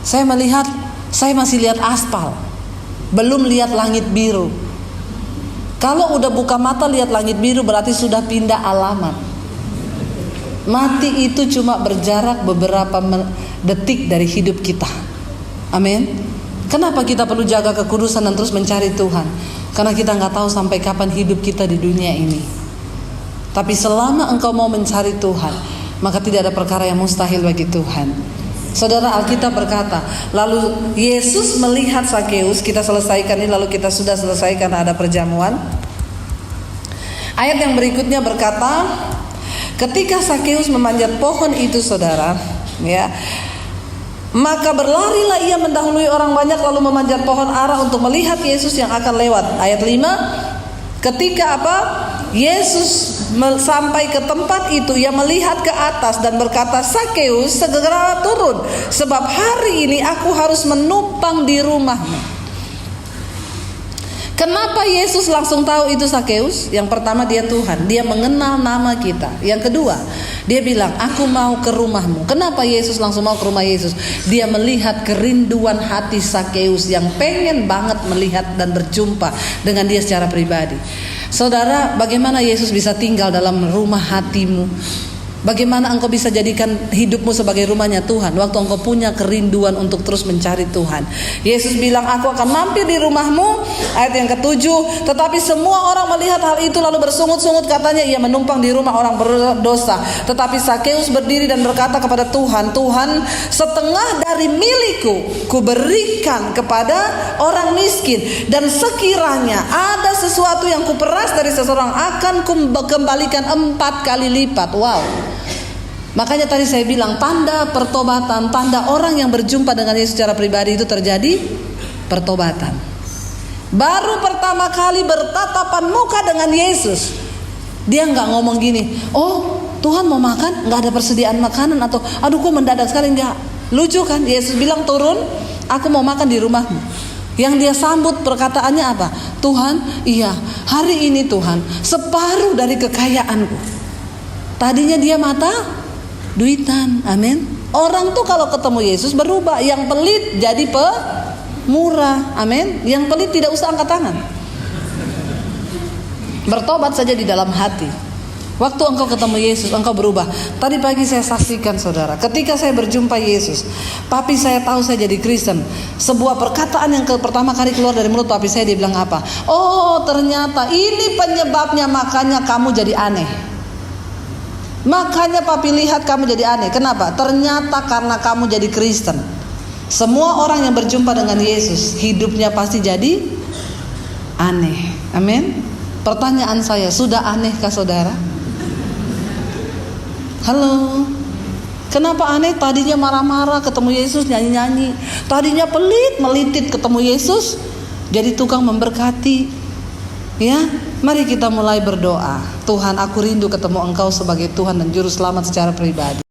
Saya melihat, saya masih lihat aspal, belum lihat langit biru. Kalau udah buka mata lihat langit biru berarti sudah pindah alamat. Mati itu cuma berjarak beberapa detik dari hidup kita. Amin. Kenapa kita perlu jaga kekudusan dan terus mencari Tuhan? Karena kita nggak tahu sampai kapan hidup kita di dunia ini. Tapi selama engkau mau mencari Tuhan, maka tidak ada perkara yang mustahil bagi Tuhan. Saudara, Alkitab berkata, lalu Yesus melihat Sakeus. Kita selesaikan ini, lalu kita sudah selesai karena ada perjamuan. Ayat yang berikutnya berkata, ketika Sakeus memanjat pohon itu, saudara, ya, maka berlarilah ia mendahului orang banyak lalu memanjat pohon ara untuk melihat Yesus yang akan lewat. Ayat 5, ketika apa? Yesus sampai ke tempat itu, ia melihat ke atas dan berkata, Sakeus, segera turun, sebab hari ini aku harus menumpang di rumahmu. Kenapa Yesus langsung tahu itu Sakeus? Yang pertama, dia Tuhan, dia mengenal nama kita. Yang kedua, dia bilang, aku mau ke rumahmu. Kenapa Yesus langsung mau ke rumah Yesus? Dia melihat kerinduan hati Sakeus yang pengen banget melihat dan berjumpa dengan dia secara pribadi. Saudara, bagaimana Yesus bisa tinggal dalam rumah hatimu? Bagaimana engkau bisa jadikan hidupmu sebagai rumahnya Tuhan waktu engkau punya kerinduan untuk terus mencari Tuhan? Yesus bilang, aku akan mampir di rumahmu. Ayat yang ke-7, tetapi semua orang melihat hal itu lalu bersungut-sungut, katanya ia menumpang di rumah orang berdosa. Tetapi Sakeus berdiri dan berkata kepada Tuhan, Tuhan, setengah dari milikku kuberikan kepada orang miskin, dan sekiranya ada sesuatu yang kuperas dari seseorang akan kembalikan 4 kali lipat. Wow. Makanya tadi saya bilang, tanda pertobatan, tanda orang yang berjumpa dengan Yesus secara pribadi itu terjadi pertobatan. Baru pertama kali bertatapan muka dengan Yesus, dia nggak ngomong gini, oh Tuhan mau makan, nggak ada persediaan makanan, atau aduh kok mendadak sekali. Nggak, lucu kan? Yesus bilang, turun, aku mau makan di rumahmu. Yang dia sambut perkataannya apa? Tuhan, iya, hari ini Tuhan, separuh dari kekayaanku. Tadinya dia mata duitan, amin. Orang tuh kalau ketemu Yesus berubah. Yang pelit jadi pemurah, amin. Yang pelit tidak usah angkat tangan, bertobat saja di dalam hati. Waktu engkau ketemu Yesus, engkau berubah. Tadi pagi saya saksikan, saudara, ketika saya berjumpa Yesus, papi saya tahu saya jadi Kristen. Sebuah perkataan yang pertama kali keluar dari mulut papi saya, dia bilang apa? Oh, ternyata ini penyebabnya, makanya kamu jadi aneh. Makanya papi lihat kamu jadi aneh. Kenapa? Ternyata karena kamu jadi Kristen. Semua orang yang berjumpa dengan Yesus, hidupnya pasti jadi aneh. Amin. Pertanyaan saya, sudah anehkah saudara? Halo. Kenapa aneh? Tadinya marah-marah ketemu Yesus, nyanyi-nyanyi. Tadinya pelit, melitit ketemu Yesus, jadi tukang memberkati. Ya, mari kita mulai berdoa. Tuhan, aku rindu ketemu Engkau sebagai Tuhan dan Juru Selamat secara pribadi.